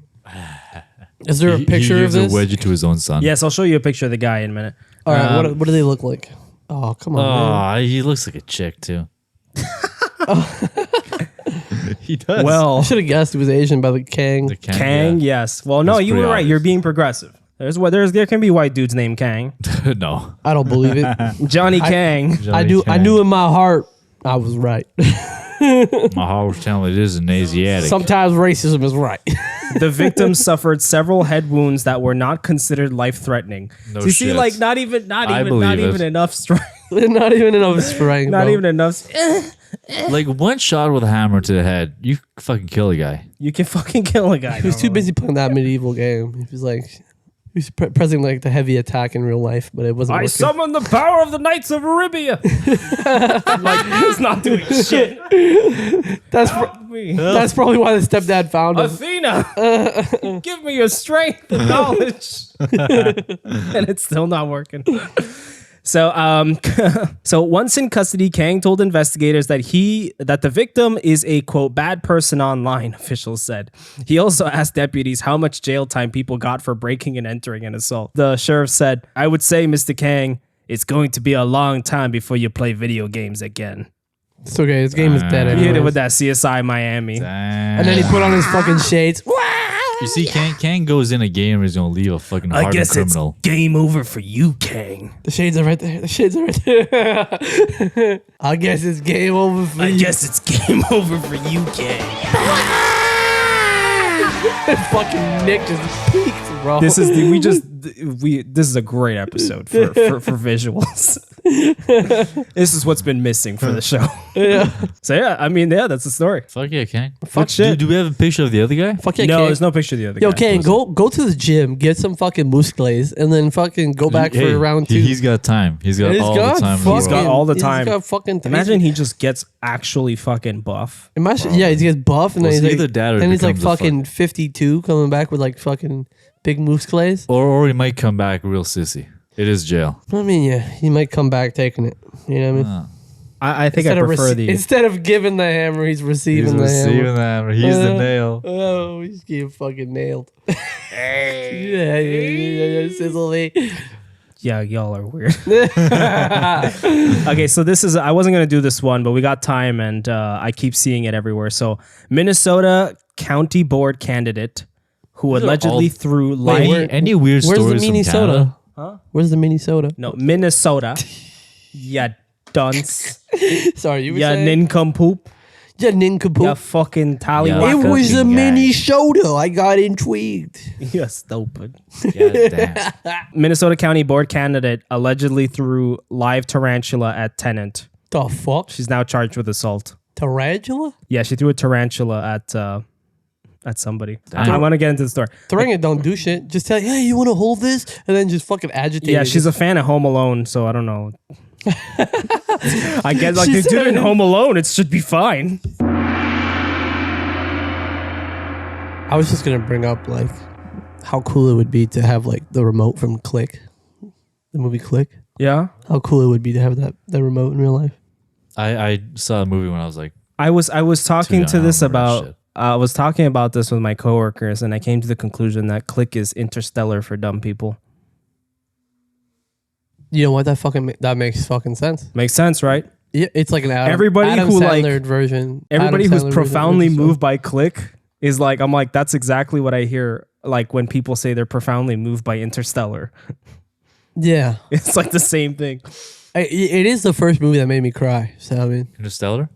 Is there a picture he of gives a this? wedgie to his own son. Yes, I'll show you a picture of the guy in a minute. All right, Um, what do they look like? Oh, come on, man. Oh, he looks like a chick too. He does. I Well, should have guessed he was Asian by the Kang. the Kang, yeah. yes. Well, no, That's you were pretty right. obvious. You're being progressive. There can be white dudes named Kang. No. I don't believe it. Johnny Kang. I Johnny knew in my heart I was right. My heart was telling me it is an Asiatic. Sometimes racism is right. The victim suffered several head wounds that were not considered life-threatening. No So you see, shit. like not even believe it. enough strength. Not even enough spraying. Not bro. even enough. Like one shot with a hammer to the head, you fucking kill a guy. You can fucking kill a guy. He was too busy playing that medieval game. He was like, he was pressing like the heavy attack in real life, but it wasn't I working. summon the power of the Knights of Arabia. Like, he's not doing shit. That's Me. that's probably why the stepdad found him. Athena, give me your strength and knowledge. And it's still not working. So once in custody, Kang told investigators that the victim is a quote bad person online, officials said. He also asked deputies how much jail time people got for breaking and entering an assault. The sheriff said, "I would say, Mr. Kang, it's going to be a long time before you play video games again." It's okay. His game is dead He hit it anyway. with that CSI Miami. And then he put on his fucking shades. You see, Kang goes in a game and he's gonna leave a fucking I hardened guess criminal. it's game over for you, Kang. The shades are right there. The shades are right there. I guess it's game over for I you. guess it's game over for you, Kang. Fucking Nick just peaked, bro. This is this is a great episode for visuals. This is what's been missing for the show. yeah. So yeah, I mean, yeah, that's the story. Fuck yeah, Kang. Fuck shit. Do we have a picture of the other guy? Fuck yeah, No, Kang. there's no picture of the other Yo, guy. Kang, go to the gym, get some fucking muscles, and then fucking go back Hey, for round 2. He's got time. He's got all the time. in the He's got world. all the time. He's got fucking time. Imagine he just gets actually fucking buff. Imagine, yeah, he gets buff, and Well, then it's he's either like, that or then he's like becomes a fucking 52, coming back with like fucking big muscles. Or he might come back real sissy. It is jail. I mean, yeah, he might come back taking it. You know what I mean? I think I prefer the. Instead of giving the hammer, he's He's receiving the receiving hammer. the hammer. He's the nail. Oh, he's getting fucking nailed. yeah, sizzle me. Yeah, y'all are weird. Okay, so this is, I wasn't going to do this one, but we got time and I keep seeing it everywhere. So, Minnesota County Board candidate who These are allegedly all- threw Any, light. any weird Where's the stories from Minnesota? Canada? Huh? Where's the Minnesota? No, Minnesota. Yeah, dunce. Sorry, you were Yeah, saying? nincompoop. Yeah, nincompoop. Yeah, fucking tallywhacker. Yeah. It was a fucking mini guy. soda. I got intrigued. You're stupid. God damn. Minnesota County Board candidate allegedly threw live tarantula at tenant. The fuck? She's now charged with assault. Tarantula? Yeah, she threw a tarantula at somebody. Damn. I want to get into the story. Throwing it don't do shit. Just tell, hey, you want to hold this? And then just fucking agitate Yeah, it. she's a fan of Home Alone, so I don't know. I guess like She they did it in said- Home Alone, it should be fine. I was just going to bring up, like, how cool it would be to have, like, the remote from Click. The movie Click. Yeah. How cool it would be to have that remote in real life. I saw a movie when I was like, I was talking Dude, to I this don't remember about shit. I was talking about this with my coworkers, and I came to the conclusion that Click is Interstellar for dumb people. You know what? That makes fucking sense. Makes sense, right? Yeah, it's like an Everybody Adam who, like- Sandler version. Everybody Adam who's Sandler version profoundly of the show. moved by Click is like, I'm like, that's exactly what I hear. Like when people say they're profoundly moved by Interstellar, Yeah. it's like the same thing. It is the first movie that made me cry. So, I mean, Interstellar?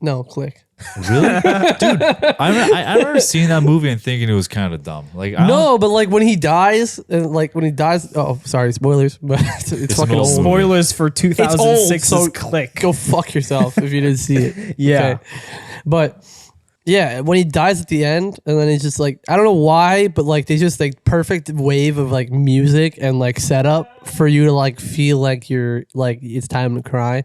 no, Click. Really? Dude, I remember seeing that movie and thinking it was kind of dumb. Like, I don't- No, but like when he dies, oh, sorry, spoilers, but it's an fucking old old. movie. Spoilers for 2006's so Click. Go fuck yourself if you didn't see it. Yeah. But yeah, when he dies at the end, and then it's just like, I don't know why, but like they just like perfect wave of like music and like setup for you to like feel like you're like it's time to cry, and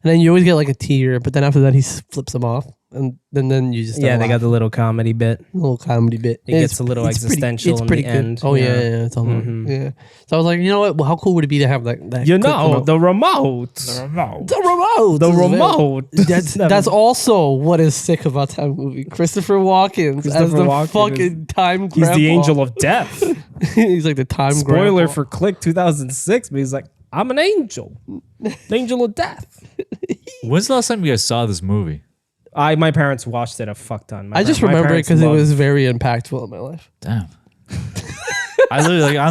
then you always get like a tear, but then after that he flips them off, and then you just Yeah, they got the little comedy bit. little comedy bit. It gets a little existential in the end. Oh yeah, Yeah. yeah, it's all yeah. So I was like, you know what? Well, how cool would it be to have that? You quick know, remote? the remote. The remote. The is very- remote. That's also what is sick about that movie. Christopher Walken as Christopher the Walken fucking time He's grandpa. the angel of death. He's like the time Spoiler grandpa. for Click 2006, but he's like, I'm an angel. The angel of death. When's the last time you guys saw this movie? My parents watched it a fuck ton. I just remember it because it was very impactful in my life. Damn. I'm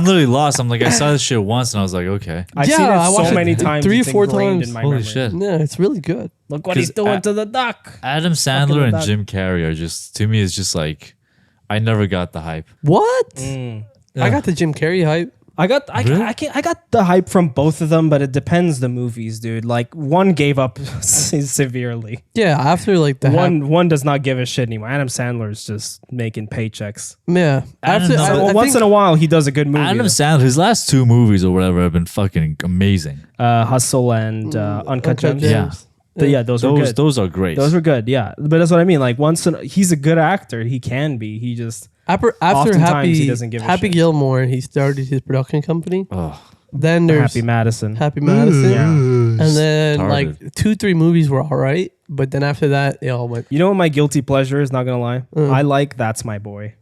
literally lost. I'm like, I saw this shit once and I was like, okay. I've Yeah, seen I it watched so it many times. 3 or it's 4 ingrained times. in my Holy memory. shit. Yeah, it's really good. Look what he's 'Cause doing to the duck. Adam Fucking Sandler and that. Jim Carrey are just, to me, it's just like, I never got the hype. What? Mm. I got the Jim Carrey hype. I got the hype from both of them, but it depends the movies, dude. Like one gave up severely. Yeah, after like the One does not give a shit anymore. Adam Sandler's just making paychecks. yeah. After Adam- I Once think, in a while, he does a good movie. Adam though. Sandler, his last 2 movies or whatever have been fucking amazing. Hustle and Uncut Gems. Yeah. Yeah, those were good. Those are great. Those were good. Yeah, but that's what I mean. Like he's a good actor. He can be. He just after Oftentimes he doesn't give a Happy shit. Gilmore, he started his production company. Oh, Then there's Happy Madison. Happy Madison. Yeah. And then Retarded. like 2-3 movies were all right, but then after that it all went. You know what my guilty pleasure is? Not gonna lie, Mm. I like That's My Boy.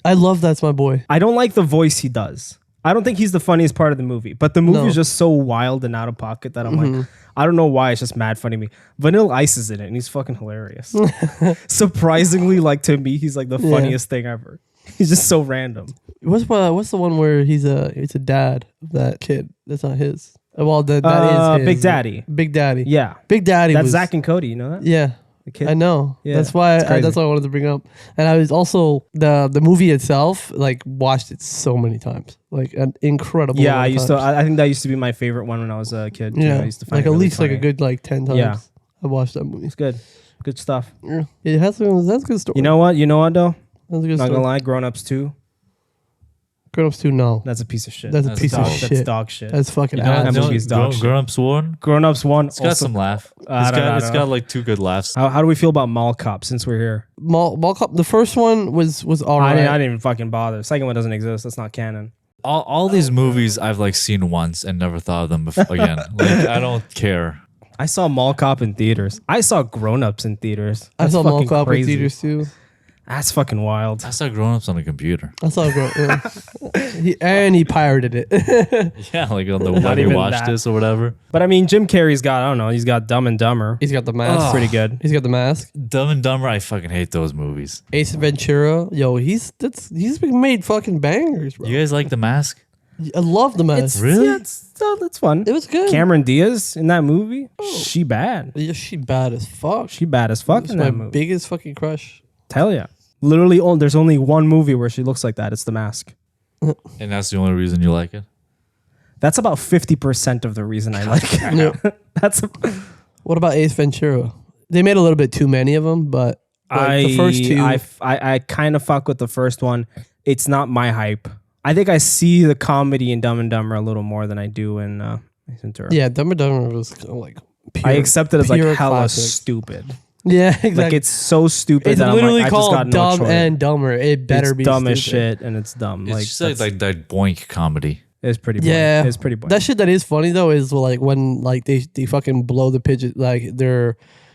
I love That's My Boy. I don't like the voice he does. I don't think he's the funniest part of the movie, but the movie No. is just so wild and out of pocket that I'm like, I don't know why. It's just mad funny to me. Vanilla Ice is in it, and he's fucking hilarious. Surprisingly, like to me, he's like the Yeah. funniest thing ever. He's just so random. What's the one where it's a dad of that kid? That's not his. Well, that is his. Big Daddy. Big Daddy. Yeah, Big Daddy. that's was, Zach and Cody. You know that? Yeah. The kid. I know. Yeah, that's why. it's crazy. That's why I wanted to bring up. And I was also the movie itself. Like watched it so many times. Like an incredible. Yeah, amount I of used to. times. I think that used to be my favorite one when I was a kid. too. Yeah, I used to find like it at really least like a funny. good like 10 times. Yeah. I watched that movie. It's good. Good stuff. Yeah. It has that's a good story. You know what? Though? That's a good Not story. gonna lie, Grown Ups 2. Grown Ups 2, no. That's a piece of shit. That's a That's piece dog- of that's shit. That's dog shit. That's fucking you know, ass. that you know, movie's dog shit. Grown Ups 1, Grown Ups 1. it's got some laugh. I don't know. It's got like 2 good laughs. How do we feel about Mall Cop since we're here? Mall Cop. The first one was all I right. didn't even fucking bother. The second one doesn't exist. That's not canon. All these movies I've like seen once and never thought of them again. Like I don't care. I saw Mall Cop in theaters. I saw Grown Ups in theaters. I That's saw Mall fucking Cop in crazy. theaters too. That's fucking wild. I saw Grown Ups on a computer. I saw he pirated it. Yeah, like on the web you even watched that. this or whatever. But I mean, Jim Carrey's got, I don't know, he's got Dumb and Dumber. He's got the mask. That's pretty good. He's got the mask. Dumb and Dumber, I fucking hate those movies. Ace Ventura. Yo, he's made fucking bangers, bro. You guys like The Mask? I love the mask. Really? Yeah, that's fun. It was good. Cameron Diaz in that movie. She bad. Yeah, she bad as fuck. She bad as fuck It's in my that movie. biggest fucking crush. Tell ya. Literally, there's only one movie where she looks like that. It's The Mask. And that's the only reason you like it? That's about 50% of the reason I like it. Yeah. That's What about Ace Ventura? They made a little bit too many of them, but like the first two. I kind of fuck with the first one. It's not my hype. I think I see the comedy in Dumb and Dumber a little more than I do in Ace Ventura. Yeah, Dumb and Dumber was kind of like pure, I accept it as like pure hella classic. stupid. Yeah, exactly. Like it's so stupid. It's that literally I'm like, called I just got no Dumb choice. and Dumber. It better It's be dumb as stupid. shit, and it's dumb. It's Like just that's- like that boink comedy. it's pretty. Boring. Yeah, It's pretty boring. That shit that is funny though is like when like they fucking blow the pigeon, like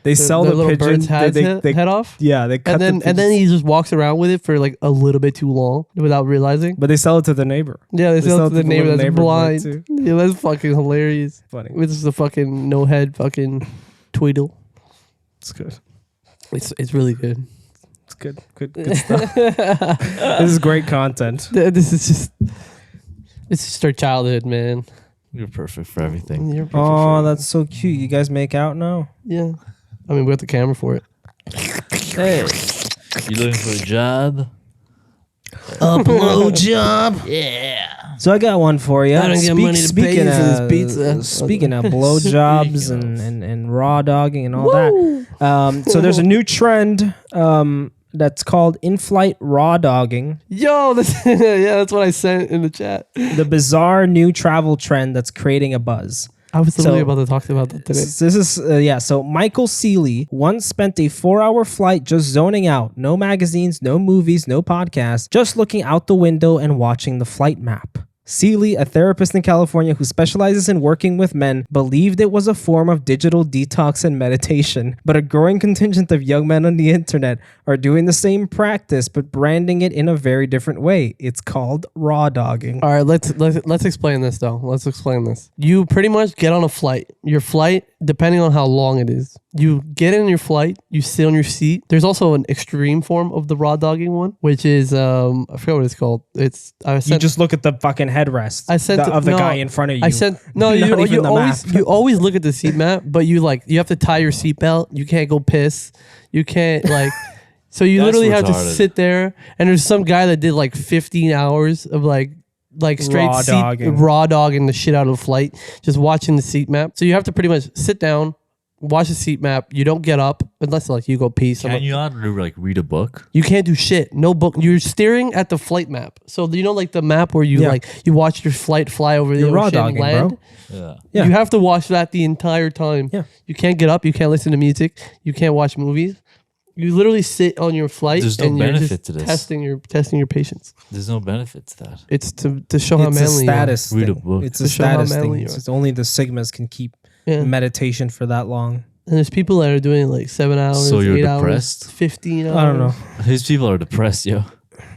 They sell their the little pigeon. bird's head off. Yeah, they cut And the then pigeons, he just walks around with it for like a little bit too long without realizing. but they sell it to the neighbor. Yeah, they sell it to the neighbor little that's neighbor boy, blind. too. Yeah, that's fucking hilarious. Funny. With just a fucking no head fucking Tweedle. It's good. It's really good. It's good. Good stuff. This is great content. This is just our childhood, man. You're perfect for everything. You're perfect Oh, for it. that's so cute. You guys make out now? Yeah. I mean, we got the camera for it. Hey, you looking for a job? A blow job. Yeah. So I got one for you. I don't get money to pay you for this pizza. Speaking of blowjobs and raw dogging and all that, so there's a new trend that's called in-flight raw dogging. Yo, that's what I sent in the chat. The bizarre new travel trend that's creating a buzz. I was literally So- about to talk about that today. This is So Michael Seeley once spent a 4-hour flight just zoning out. No magazines, no movies, no podcasts. Just looking out the window and watching the flight map. Seeley, a therapist in California who specializes in working with men, believed it was a form of digital detox and meditation. But a growing contingent of young men on the internet are doing the same practice, but branding it in a very different way. It's called raw dogging. All right, let's explain this though. Let's explain this. You pretty much get on a flight. Your flight, depending on how long it is, you get in your flight. You sit on your seat. There's also an extreme form of the raw dogging one, which is I forgot what it's called. You just look at the fucking headrest of the guy in front of you. No, Not even you the always map. you always look at the seat map, but you have to tie your seatbelt. You can't go piss. You can't like. So you That's literally have to retarded. sit there, and there's some guy that did like 15 hours of like straight Raw dogging. raw dogging the shit out of the flight, just watching the seat map. So you have to pretty much sit down, watch the seat map. You don't get up unless like you go pee. Can you not like read a book? You can't do shit. No book. You're staring at the flight map. So like the map where you Yeah. you watch your flight fly over the You're raw ocean and dogging, land. bro. Yeah. Yeah. You have to watch that the entire time. Yeah. You can't get up. You can't listen to music. You can't watch movies. You literally sit on your flight There's no and you're benefit just to this. testing your patience. There's no benefit to that. It's to show how It's a manly you are. status Read a thing. book. It's To a show how status thing. manly you are. It's only the Sigmas can keep Yeah. meditation for that long. And there's people that are doing like 7 hours, So you're 8 hours, depressed? 15 hours. I don't know. These people are depressed, yo.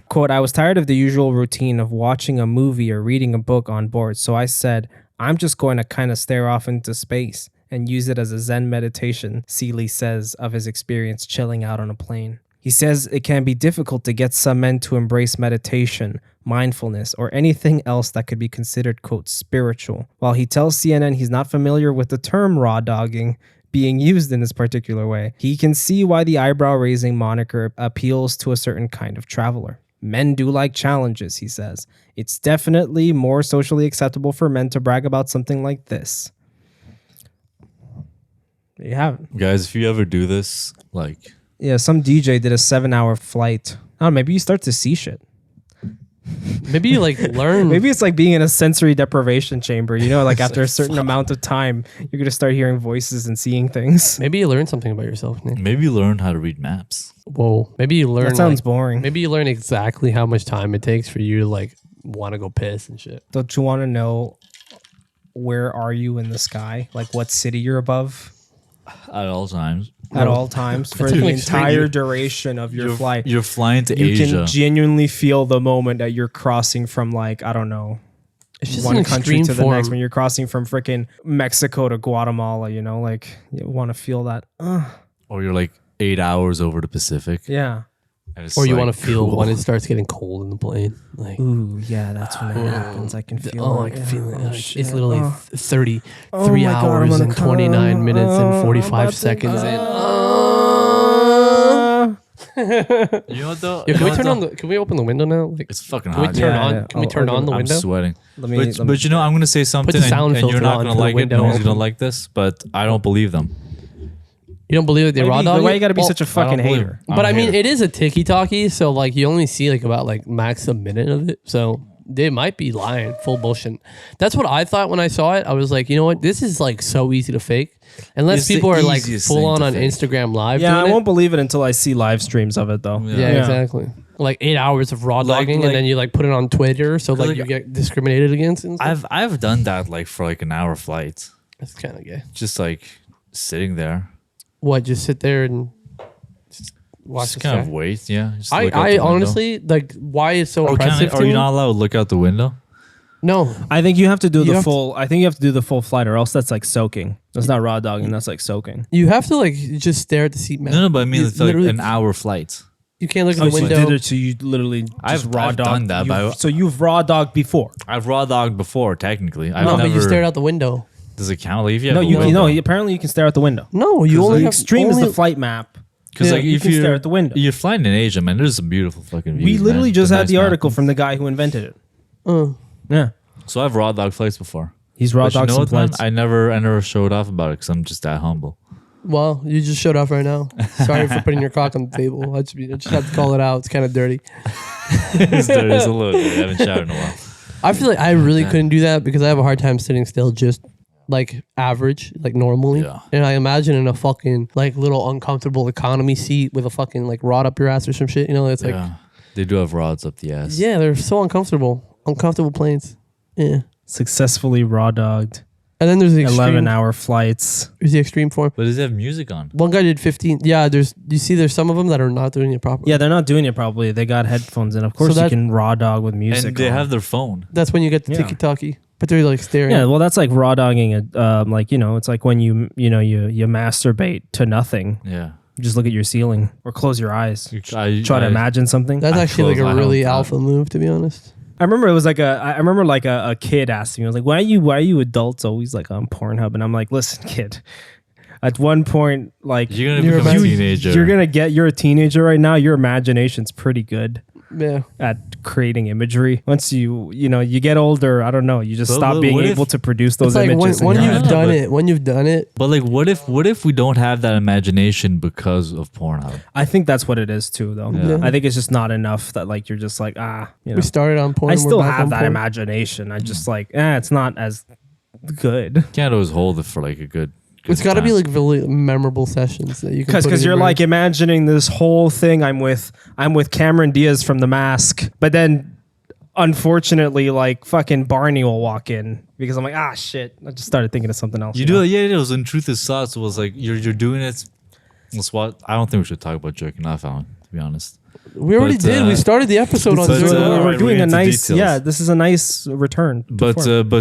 Quote, I was tired of the usual routine of watching a movie or reading a book on board, so I said, I'm just going to kind of stare off into space and use it as a Zen meditation, Seeley says of his experience chilling out on a plane. He says it can be difficult to get some men to embrace meditation, mindfulness, or anything else that could be considered, quote, spiritual. While he tells CNN he's not familiar with the term raw dogging being used in this particular way, he can see why the eyebrow-raising moniker appeals to a certain kind of traveler. Men do like challenges, he says. It's definitely more socially acceptable for men to brag about something like this. There you have it. Guys, if you ever do this, like, Yeah, some DJ did a 7-hour flight. I don't know, maybe you start to see shit. Maybe you like learn. Maybe it's like being in a sensory deprivation chamber. You know, like after a certain amount of time, you're going to start hearing voices and seeing things. Maybe you learn something about yourself, Nick. maybe learn how to read maps. Whoa. Maybe you learn. That sounds like, boring. Maybe you learn exactly how much time it takes for you to like want to go piss and shit. Don't you want to know where are you in the sky? Like what city you're above At all times. at all times for That's the an entire duration of your flight. You're flying to You Asia. can genuinely feel the moment that you're crossing from like, I don't know, It's just one an country extreme to the form. next when you're crossing from freaking Mexico to Guatemala, you know, like you want to feel that. or you're like 8 hours over the Pacific. Yeah. And it's Or you like, want to feel cool. when it starts getting cold in the plane. Like, Ooh, yeah, that's when it happens. I can feel oh, it. I can feel it. Oh, Like, shit. it's literally Oh. 33 Oh my God, I'm hours gonna and 29 come. minutes I'm and 45 about to seconds in. You know what though? Yo, You can we know turn what, on though? the? Can we open the window now? Like, It's fucking can we hot. turn Yeah, on? yeah. Can we turn on the I'm window? sweating. Let me, But you know, I'm gonna say something, the sound and you're filter not on gonna for the like it. window No one's gonna open. like this, but I don't believe them. You don't believe that they raw dog? Why it? you gotta be Well, such a fucking believe hater? it. But I I'm mean, here. it is a ticky-tacky, so like you only see like about like max a minute of it. So they might be lying, full bullshit. That's what I thought when I saw it. I was like, you know what? This is like so easy to fake. Unless It's the people are like easiest full thing on to on fake. Instagram Live. Yeah, I doing won't believe it until I see live streams of it, though. Yeah, exactly. Like 8 hours of raw Like- dogging, like- and then you like put it on Twitter, so like like, you get discriminated against. And stuff. I've done that like for like an hour flight, That's kind of gay. just like sitting there, What? Just sit there and just watch just the kind of sky? wait. Yeah, just I look out the window. honestly like why it's so Or impressive to are you me. not allowed to look out the window? No, I think you have to do You the have full. I think you have to do the full flight, or else that's like soaking. That's not raw dogging. That's like soaking. you have to like just stare at the seat, man. No, but I mean You it's like literally- an hour flight. You can't look at Oh, the so you window. did it. So you literally just I've raw done dogged that, but So you've raw dogged before. I've raw dogged before. Technically, I've No, never. but you stared out the window. Does it count? Like, if you No, have a you window? no. Apparently, you can stare out the window. No, you only The have extreme is only, the flight map. Because Yeah, like you if can you're stare at the window. you're flying in Asia, man, there's some beautiful fucking views. We literally man. just The had nice the article mountains. from the guy who invented it. Uh, Yeah, So I've raw dog flights before. he's raw But you dogged know some what, man? flights. I never showed off about it because I'm just that humble. well, you just showed off right now. Sorry for putting your cock on the table. I just have to call it out. It's kind of dirty. It's a little bit. I haven't showered in a while. I feel like I really couldn't do that because I have a hard time sitting still, just like average, like normally. Yeah. And I imagine in a fucking like little uncomfortable economy seat with a fucking like rod up your ass or some shit. You know, it's like Yeah, they do have rods up the ass. yeah, they're so uncomfortable planes. Yeah. Successfully raw dogged. And then there's the 11-hour flights. There's the extreme form. But does it have music on? One guy did 15. Yeah, there's some of them that are not doing it properly. Yeah, they're not doing it properly. They got headphones in. Of course, you that- can raw dog with music. And they on. have their phone. That's when you get the Yeah. tiki-taki. But they're like staring. Yeah, well, that's like raw dogging. Like it's like when you masturbate to nothing. Yeah. You just look at your ceiling or close your eyes. I Try to imagine something. That's I actually close like my a really own alpha move, to be honest. I remember it was like a kid asked me, I was like, why are you adults always like on Pornhub? And I'm like, listen, kid, at one point, like You're gonna become a teenager. you're a teenager right now. Your imagination's pretty good Yeah. at creating imagery. Once you get older, I don't know, you just But stop what being if- able to produce those It's like images. when in your you've head. done but- it, when you've done it, But like, what if we don't have that imagination because of Pornhub? I think that's what it is too, though. Yeah. I think it's just not enough that like you're just like we started on porn. I we're still back have on that porn. imagination. I just like it's not as good. Can't always hold it for like a good. It's got to be time. like really memorable sessions that you can. put in Because your you're brain. like imagining this whole thing. I'm with Cameron Diaz from The Mask, but then unfortunately, like fucking Barney will walk in because I'm like, shit. I just started thinking of something else. You do it, yeah. It was in truth is thoughts. Was like you're doing it. That's what I don't think we should talk about jerking off, Alan. To be honest, we already but, did. We started the episode on but, Zero. all we're right, doing we're a into nice, details. this is a nice return. to But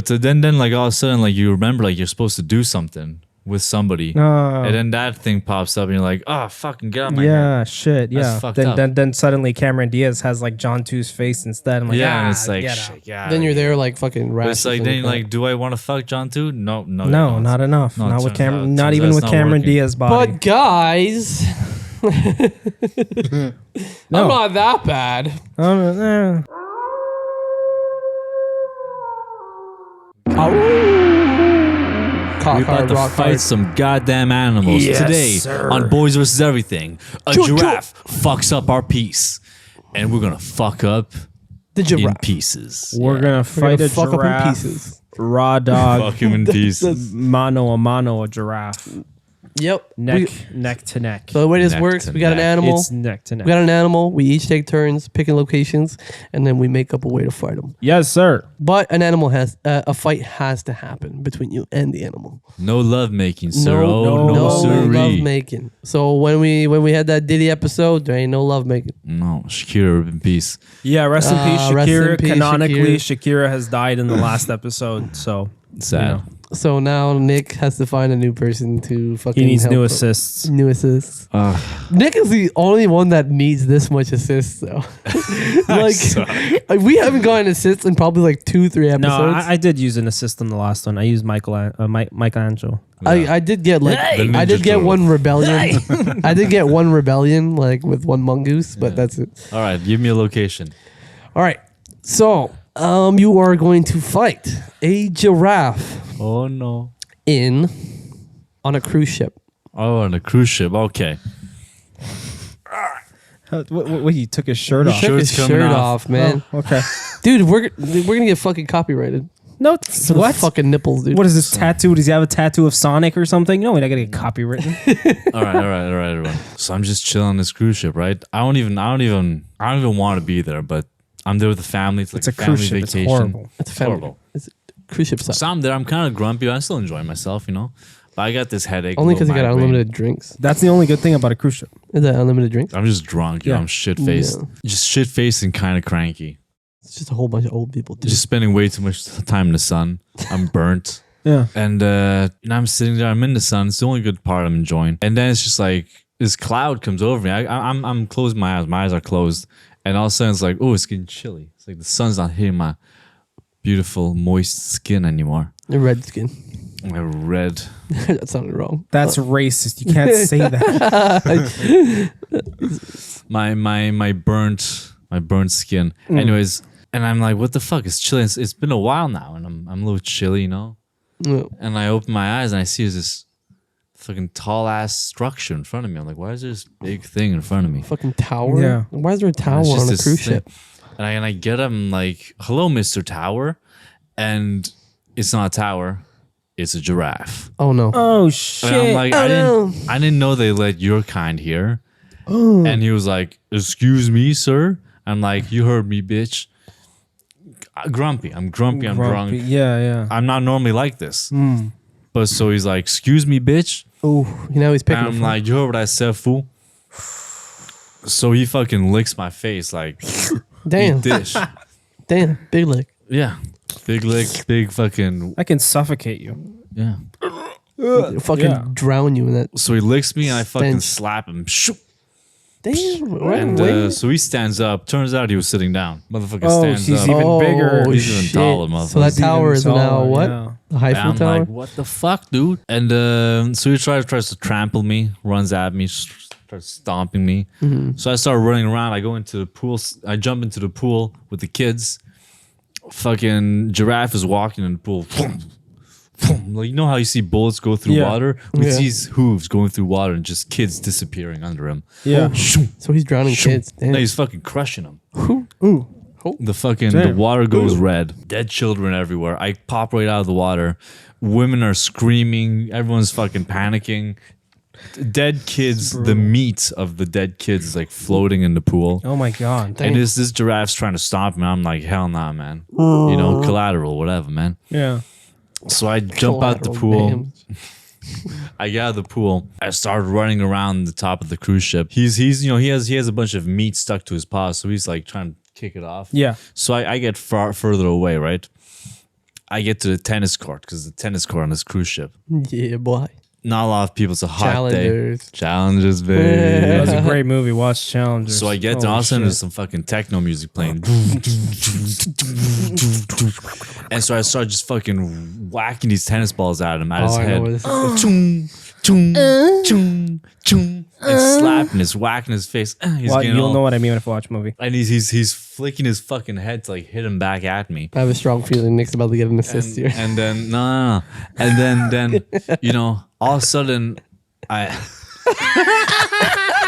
form. then like all of a sudden like you remember like you're supposed to do something with somebody, and then that thing pops up and you're like, oh fucking get on my head. yeah, shit, That's yeah. fucked up. Then suddenly Cameron Diaz has like John 2's face instead. I'm like, and it's like get shit, out. yeah. Then you're there like fucking. But it's like rashes then and you're crap. like, do I want to fuck John too? No, No, you don't. not enough. No, it not with turns Cameron. out- Not turns even out with it's not Cameron working. Diaz body. But guys, I'm not that bad. Cock We're about hard, to rock fight hard. some goddamn animals Yes, today sir. on Boys vs. Everything. A Choo, choo. giraffe fucks up our piece, and we're gonna fuck up The in giraffe. pieces. We're gonna We're fight gonna a fuck up in giraffe. pieces. Raw dog. Fuck him in pieces. Mano a mano a giraffe. Yep. Neck to neck. So the way this Neck works, to we got an neck. animal. It's neck to neck. We got an animal. We each take turns picking locations, and then we make up a way to fight them. Yes, sir. But an animal has a fight has to happen between you and the animal. No love making, sir. No No, sirree. love making. So when we had that Diddy episode, there ain't no love making. No, Shakira in peace. Yeah, rest in peace, Rest in Shakira. peace, Canonically, Shakira has died in the last episode. So Sad. So now Nick has to find a new person to fucking. He needs help new him. assists. New assists. Nick is the only one that needs this much assists, though. Like we haven't gotten assists in probably like 2-3 episodes. No, I did use an assist on the last one. I used Michelangelo. I did get like The I did Ninja get Turtle. one rebellion. I did get one rebellion like with one mongoose, but that's it. All right, give me a location. All right, so you are going to fight a giraffe Oh no. on a cruise ship. Oh, on a cruise ship. Okay. What, he took his shirt off? Took his Shirt's coming shirt off. off, man. Oh, okay. Dude, we're gonna get fucking copyrighted. No, For what? the fucking nipples, dude. What is this tattoo? Does he have a tattoo of Sonic or something? No, we're not gonna get copywritten. All right, everyone. So I'm just chilling on this cruise ship, right? I don't even want to be there, but I'm there with the family. It's like It's a family cruise ship. It's vacation. horrible. It's a family. horrible. It's a cruise ship sucks. So I'm there. I'm kind of grumpy. But I'm still enjoying myself, you know. But I got this headache. Only a little because you got migraine. unlimited drinks. That's the only good thing about a cruise ship. Is that unlimited drinks? I'm just drunk. You know, Yeah. I'm shit faced. Yeah. Just shit faced and kind of cranky. It's just a whole bunch of old people, dude. Just spending way too much time in the sun. I'm burnt. Yeah. And I'm sitting there. I'm in the sun. It's the only good part I'm enjoying. And then it's just like this cloud comes over me. I'm closing my eyes. My eyes are closed. And all of a sudden it's like, oh, it's getting chilly. It's like the sun's not hitting my beautiful moist skin anymore. The red skin. My red. That sounded wrong. That's racist. You can't say that. My burnt skin. Anyways, and I'm like, what the fuck? It's chilly. It's been a while now, and I'm a little chilly, you know. No. And I open my eyes and I see this fucking tall ass structure in front of me. I'm like, why is there this big thing in front of me? Fucking tower? Yeah. Why is there a And tower it's just on a this cruise thing. ship? And I get up and like, hello, Mr. Tower. And it's not a tower, it's a giraffe. Oh no. Oh And shit. I'm like, Oh, I didn't know they let your kind here. And he was like, excuse me, sir. I'm like, you heard me, bitch. Grumpy. I'm grumpy. I'm drunk. Yeah, yeah. I'm not normally like this. But so he's like, excuse me, bitch. Oh, you know he's picking And a I'm fight. like, you heard what I said, fool? So he fucking licks my face like, Damn. eat dish. Damn. Big lick. Yeah. Big lick, big fucking, I can suffocate you. yeah. Fucking Yeah. drown you in that. So he licks me and I fucking Stench. slap him. Shoo. Damn. Right And away. so he stands up. Turns out he was sitting down. Motherfucker Oh, stands he's up. even bigger. He's even shit. taller, motherfucker. So that tower is now taller, what? yeah. The high And school I'm tower? like, what the fuck, dude? And so he tries to trample me, runs at me, starts stomping me. So I start running around. I go into the pool. I jump into the pool with the kids. Fucking giraffe is walking in the pool. Like, you know how you see bullets go through Yeah. water? We Yeah. see his hooves going through water and just kids disappearing under him. Yeah. So he's drowning kids. Damn. No, he's fucking crushing them. Ooh. The Damn. water goes red. Dead children everywhere. I pop right out of the water. Women are screaming. Everyone's fucking panicking. Dead kids, the meat of the dead kids is like floating in the pool. Oh my god. And this giraffe's trying to stop me. I'm like, hell nah, man. You know, collateral, whatever, man. Yeah. So I jump out the Collateral pool. damage. I get out of the pool. I start running around the top of the cruise ship. He's he has a bunch of meat stuck to his paws, so he's like trying to kick it off. Yeah. So I get far further away, right? I get to the tennis court because the tennis court on this cruise ship. Yeah, boy. Not a lot of people. It's a hot day. Challengers. Challenges, That baby. was a great movie. Watch Challengers. So I get there, all of a sudden there's some fucking techno music playing. And so I start just fucking whacking these tennis balls at him, at his I know head. where this is. Chung, chung, chung, chung, and slapping his, whacking his face. He's Well, getting you'll all- know what I mean if I watch a movie. And he's flicking his fucking head to like hit him back at me. I have a strong feeling Nick's about to get an assist here. And then no. And then you know, all of a sudden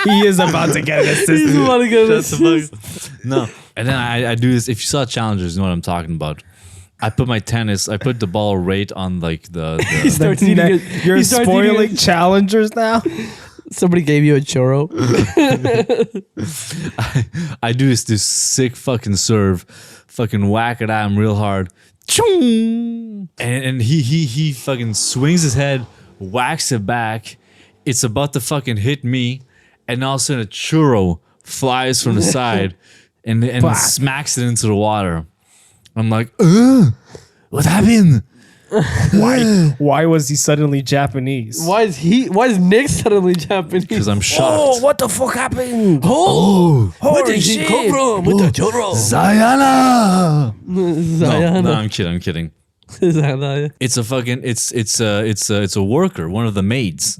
He is about to get an assist. He's about to get an Shut the assist. fuck- No. And then I do this. If you saw Challengers, you know what I'm talking about. I put the ball right on like the He starts eating it. You're He starts eating spoiling it. Challengers now. Somebody gave you a churro. I do this sick fucking serve, fucking whack it at him real hard. Chung! And he fucking swings his head, whacks it back. It's about to fucking hit me, and all of a sudden a churro flies from the side and smacks it into the water. I'm like, what happened? Why was he suddenly Japanese? Why is Nick suddenly Japanese? Because I'm shocked. Oh, what the fuck happened? Oh, where holy did he shit. come from? With the churro. Zayana. Zayana. No, I'm kidding. Zayana. It's a fucking it's a worker, one of the maids.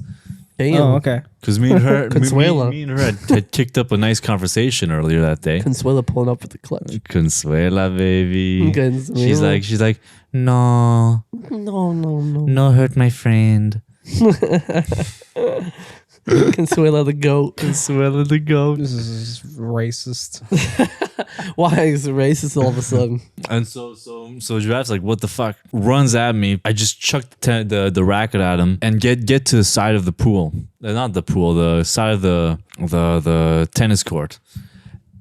Damn. Oh, okay. Because me and her Consuela. me and her had kicked up a nice conversation earlier that day. Consuela pulling up with the clutch. Consuela, baby. Consuela. She's like, no, no, hurt my friend. Consuela the goat. Consuela the goat. This is racist. Why is it racist all of a sudden? And so Giraffe's like, what the fuck? Runs at me. I just chucked the racket at him and get to the side of the pool. Not the pool, the side of the tennis court.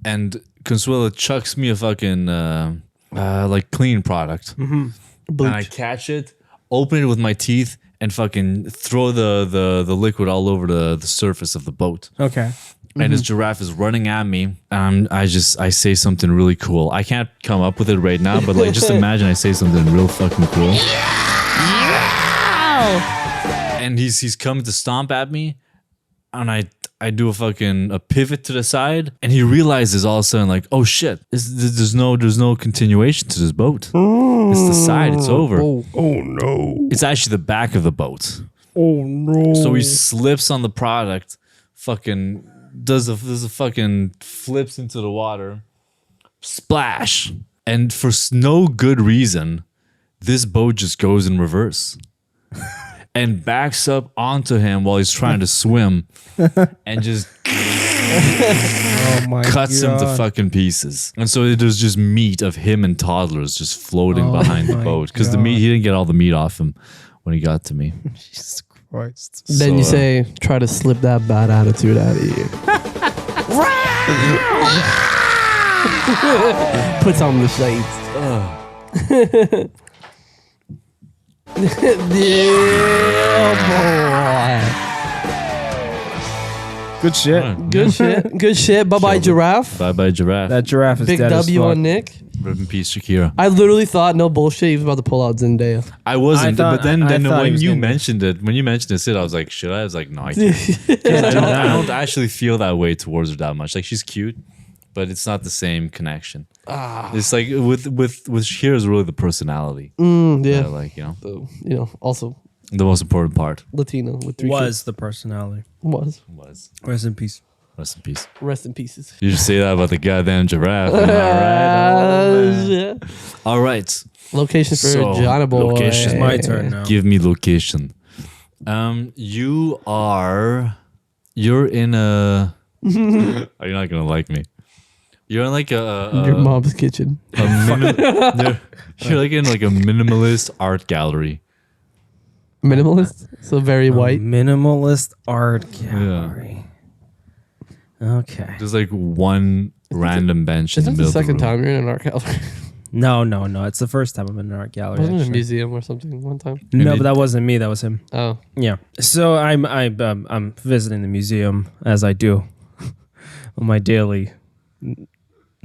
And Consuela chucks me a fucking like clean product. Bleach. And I catch it, open it with my teeth, and fucking throw the liquid all over the surface of the boat. Okay. And this giraffe is running at me. I say something really cool. I can't come up with it right now, but like just imagine I say something real fucking cool. Yeah! And he's coming to stomp at me, and I do a pivot to the side, and he realizes all of a sudden like, oh shit, there's no continuation to this boat. It's the side. It's over. Oh no. It's actually the back of the boat. Oh no. So he slips on the product, fucking does a fucking flips into the water, splash, and for no good reason, this boat just goes in reverse and backs up onto him while he's trying to swim, and just Oh my cuts him to God. fucking pieces. And so there's just meat of him and toddlers just floating behind the my boat because the meat, he didn't get all the meat off him when he got to me. Jesus Christ. Then So, you say, try to slip that bad attitude out of you. Puts on the shades. Good shit. Good shit. Good shit. Bye bye, giraffe. Bye bye, giraffe. That giraffe is Big dead as W fuck. on Nick. Rip in peace, Shakira. I literally thought, no bullshit, he was about to pull out Zendaya. I wasn't, I but then thought he when was you gonna- mentioned it, I was like, should I? I was like, no, I can't. 'Cause I don't actually feel that way towards her that much. Like, she's cute, but it's not the same connection. It's like with Shakira's really the personality. Yeah. Like, So, also the most important part. Latino with three Was the personality. kids. Was. Rest in peace. Rest in peace. Rest in pieces. You should say that about the goddamn giraffe. Am I right? Yeah. All right. Location for So, Johnny Boy. location. It's my turn now. Give me location. You're in a. You're not gonna like me. You're in like Your mom's kitchen. you're like in like a minimalist art gallery. Minimalist. So very white. Minimalist art gallery. Okay. There's like one random bench in the Isn't middle the of the second room. time you're in an art gallery? No. It's the first time I'm in an art gallery. Wasn't it a actually. museum or something one time? No, but that wasn't me. That was him. Oh. Yeah. So I'm visiting the museum as I do on my daily.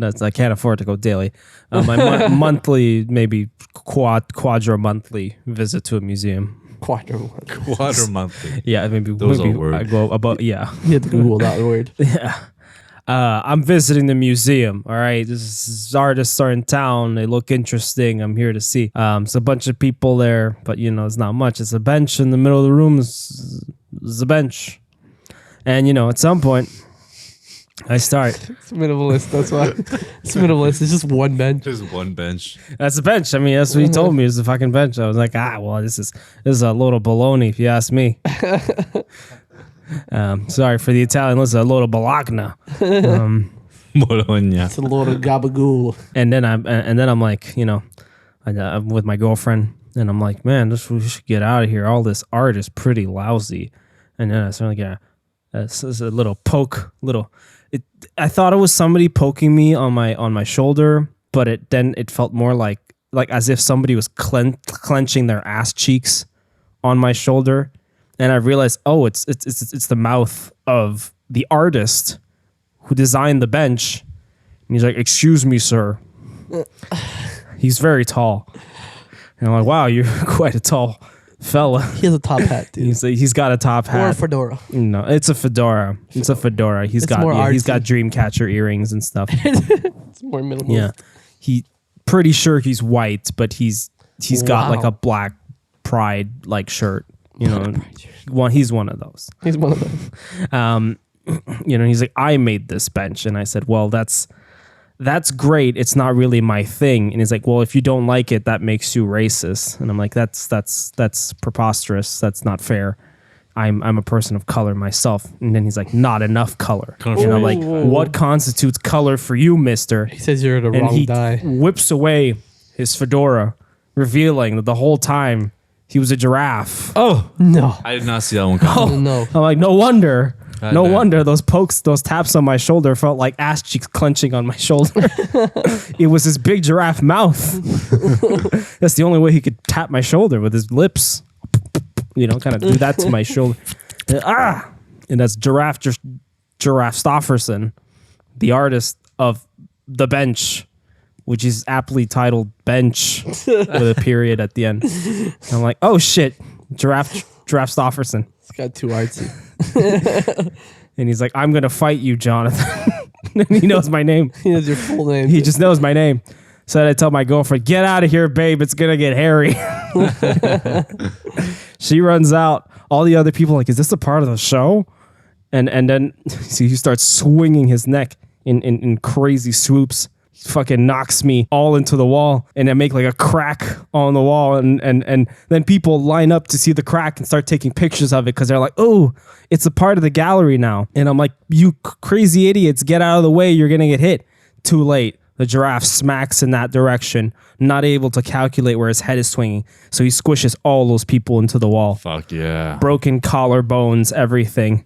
I can't afford to go daily. My monthly, maybe quadra monthly visit to a museum. Quarter. Quarter monthly. Yeah, maybe Those maybe are words. I go about yeah. You have to Google that word. Yeah. I'm visiting the museum. All right. This artists are in town. They look interesting. I'm here to see. It's a bunch of people there, but it's not much. It's a bench in the middle of the room. It's a bench. And at some point I start. It's minimalist. That's why. It's minimalist. It's just one bench. There's one bench. That's a bench. I mean, that's what he told me. It's a fucking bench. I was like, well, this is a load of baloney, if you ask me. Sorry for the Italian. This is a load of balagna. Bologna. It's a load of gabagool. And then I'm like, I'm with my girlfriend, and I'm like, man, we should get out of here. All this art is pretty lousy. And then I started getting a little poke, I thought it was somebody poking me on my shoulder, but it felt more like as if somebody was clenching their ass cheeks on my shoulder, and I realized, oh, it's the mouth of the artist who designed the bench, and he's like, "Excuse me, sir." He's very tall, And I'm like, wow, you're quite a tall fella. He has a top hat, dude. He's got a top hat. Or a fedora. No, it's a fedora. It's a fedora. He's got Dreamcatcher earrings and stuff. It's more minimal. Yeah. He pretty sure he's white, but he's got like a black pride like shirt. You know, he's one of those. He's one of those. You know, he's like, I made this bench. And I said, well, that's great. It's not really my thing. And he's like, well, if you don't like it, that makes you racist. And I'm like, that's preposterous. That's not fair. I'm a person of color myself. And then he's like, not enough color. And I'm like, what constitutes color for you, mister? He says you're the And wrong he dye. whips away his fedora, revealing that the whole time he was a giraffe. Oh, no. I did not see that one coming. Oh, no. I'm like, no wonder. No damn. wonder those taps on my shoulder felt like ass cheeks clenching on my shoulder. It was his big giraffe mouth. That's the only way he could tap my shoulder, with his lips. You know, kind of do that to my shoulder. And that's Giraffe Stofferson, the artist of The Bench, which is aptly titled Bench with a period at the end. And I'm like, oh shit, Giraffe Stofferson. It's got too artsy. And he's like, I'm going to fight you, Jonathan. And he knows my name. He knows your full name. He just knows my name. So I tell my girlfriend, get out of here, babe. It's going to get hairy. She runs out. All the other people are like, is this a part of the show? And then see, he starts swinging his neck in crazy swoops. He fucking knocks me all into the wall, and I make like a crack on the wall, and then people line up to see the crack and start taking pictures of it because they're like, oh, it's a part of the gallery now. And I'm like, you crazy idiots, get out of the way, you're gonna get hit. Too late. The giraffe smacks in that direction, not able to calculate where his head is swinging, so he squishes all those people into the wall. Fuck yeah. Broken collarbones, everything.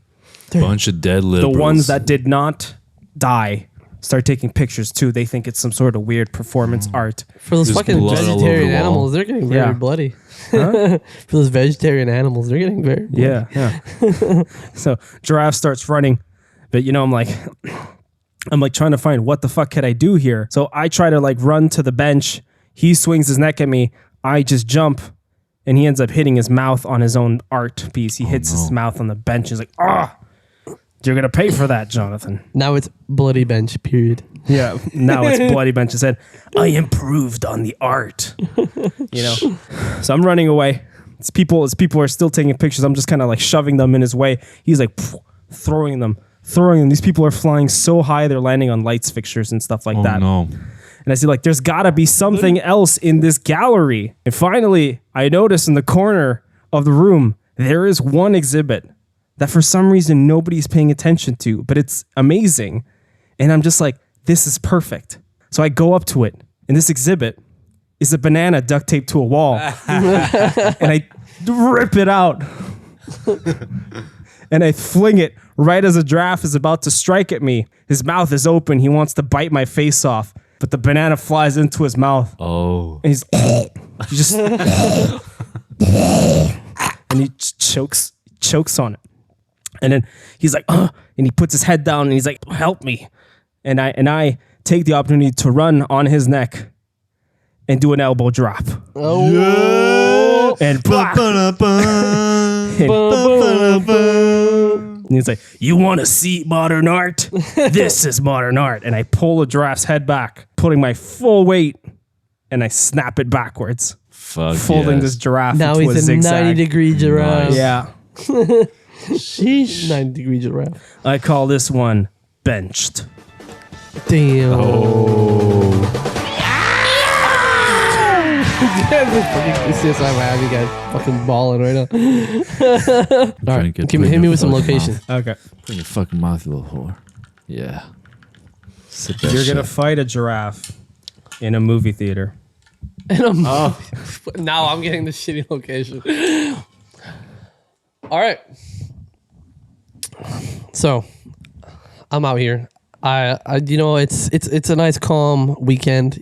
Bunch of dead The liberals. ones that did not die start taking pictures too. They think it's some sort of weird performance art. For those There's fucking blood all over vegetarian the wall. animals, they're getting very Yeah. bloody. For those vegetarian animals, they're getting very bloody. Yeah. So giraffe starts running, but I'm like trying to find what the fuck could I do here. So I try to like run to the bench. He swings his neck at me. I just jump, and he ends up hitting his mouth on his own art piece. He hits his mouth on the bench. He's like, you're gonna pay for that, Jonathan. Now it's bloody bench, period. Yeah. Now it's bloody bench. I said, I improved on the art. So I'm running away. As people are still taking pictures, I'm just kind of like shoving them in his way. He's like throwing them. These people are flying so high, they're landing on lights fixtures and stuff like that. No. And I see like, there's gotta be something else in this gallery. And finally, I notice in the corner of the room, there is one exhibit that for some reason nobody's paying attention to, but it's amazing. And I'm just like, this is perfect. So I go up to it, and this exhibit is a banana duct taped to a wall. And I rip it out. And I fling it right as a giraffe is about to strike at me. His mouth is open. He wants to bite my face off, but the banana flies into his mouth. Oh. And he just and he chokes on it. And then he's like, and he puts his head down and he's like, help me. And I take the opportunity to run on his neck and do an elbow drop. Oh. And and he's like, you want to see modern art? This is modern art. And I pull the giraffe's head back, putting my full weight, and I snap it backwards, folding this giraffe Now into a he's a zigzag. 90-degree giraffe. Nice. Yeah. Sheesh. 90-degree giraffe. I call this one benched. Damn. You see us, I'm happy guys fucking balling right now. All right, hit me with some location. Okay. Put your fucking mouth, you little whore. Yeah. Sit that You're shit. going to fight a giraffe in a movie theater. Now I'm getting the shitty location. All right. So I'm out here. I it's a nice calm weekend,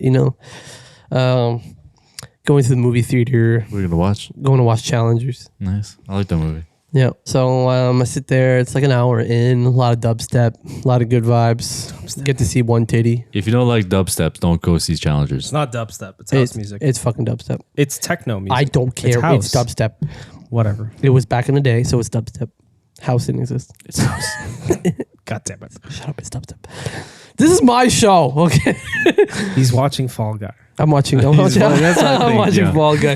going to the movie theater, We're gonna watch. going to watch Challengers. Nice. I like that movie. Yeah. So I sit there. It's like an hour in. A lot of dubstep. A lot of good vibes. Get to see one titty. If you don't like dubstep, don't go see Challengers. It's not dubstep. It's house music. It's fucking dubstep. It's techno music. I don't care. It's It's dubstep. Whatever. It was back in the day, so it's dubstep. House didn't exist. It's house. God damn it. Shut up. It's dubstep. This is my show. Okay. He's watching Fall Guy. I'm watching. I'm watching, that's what I I'm think, watching yeah. Fall Guy.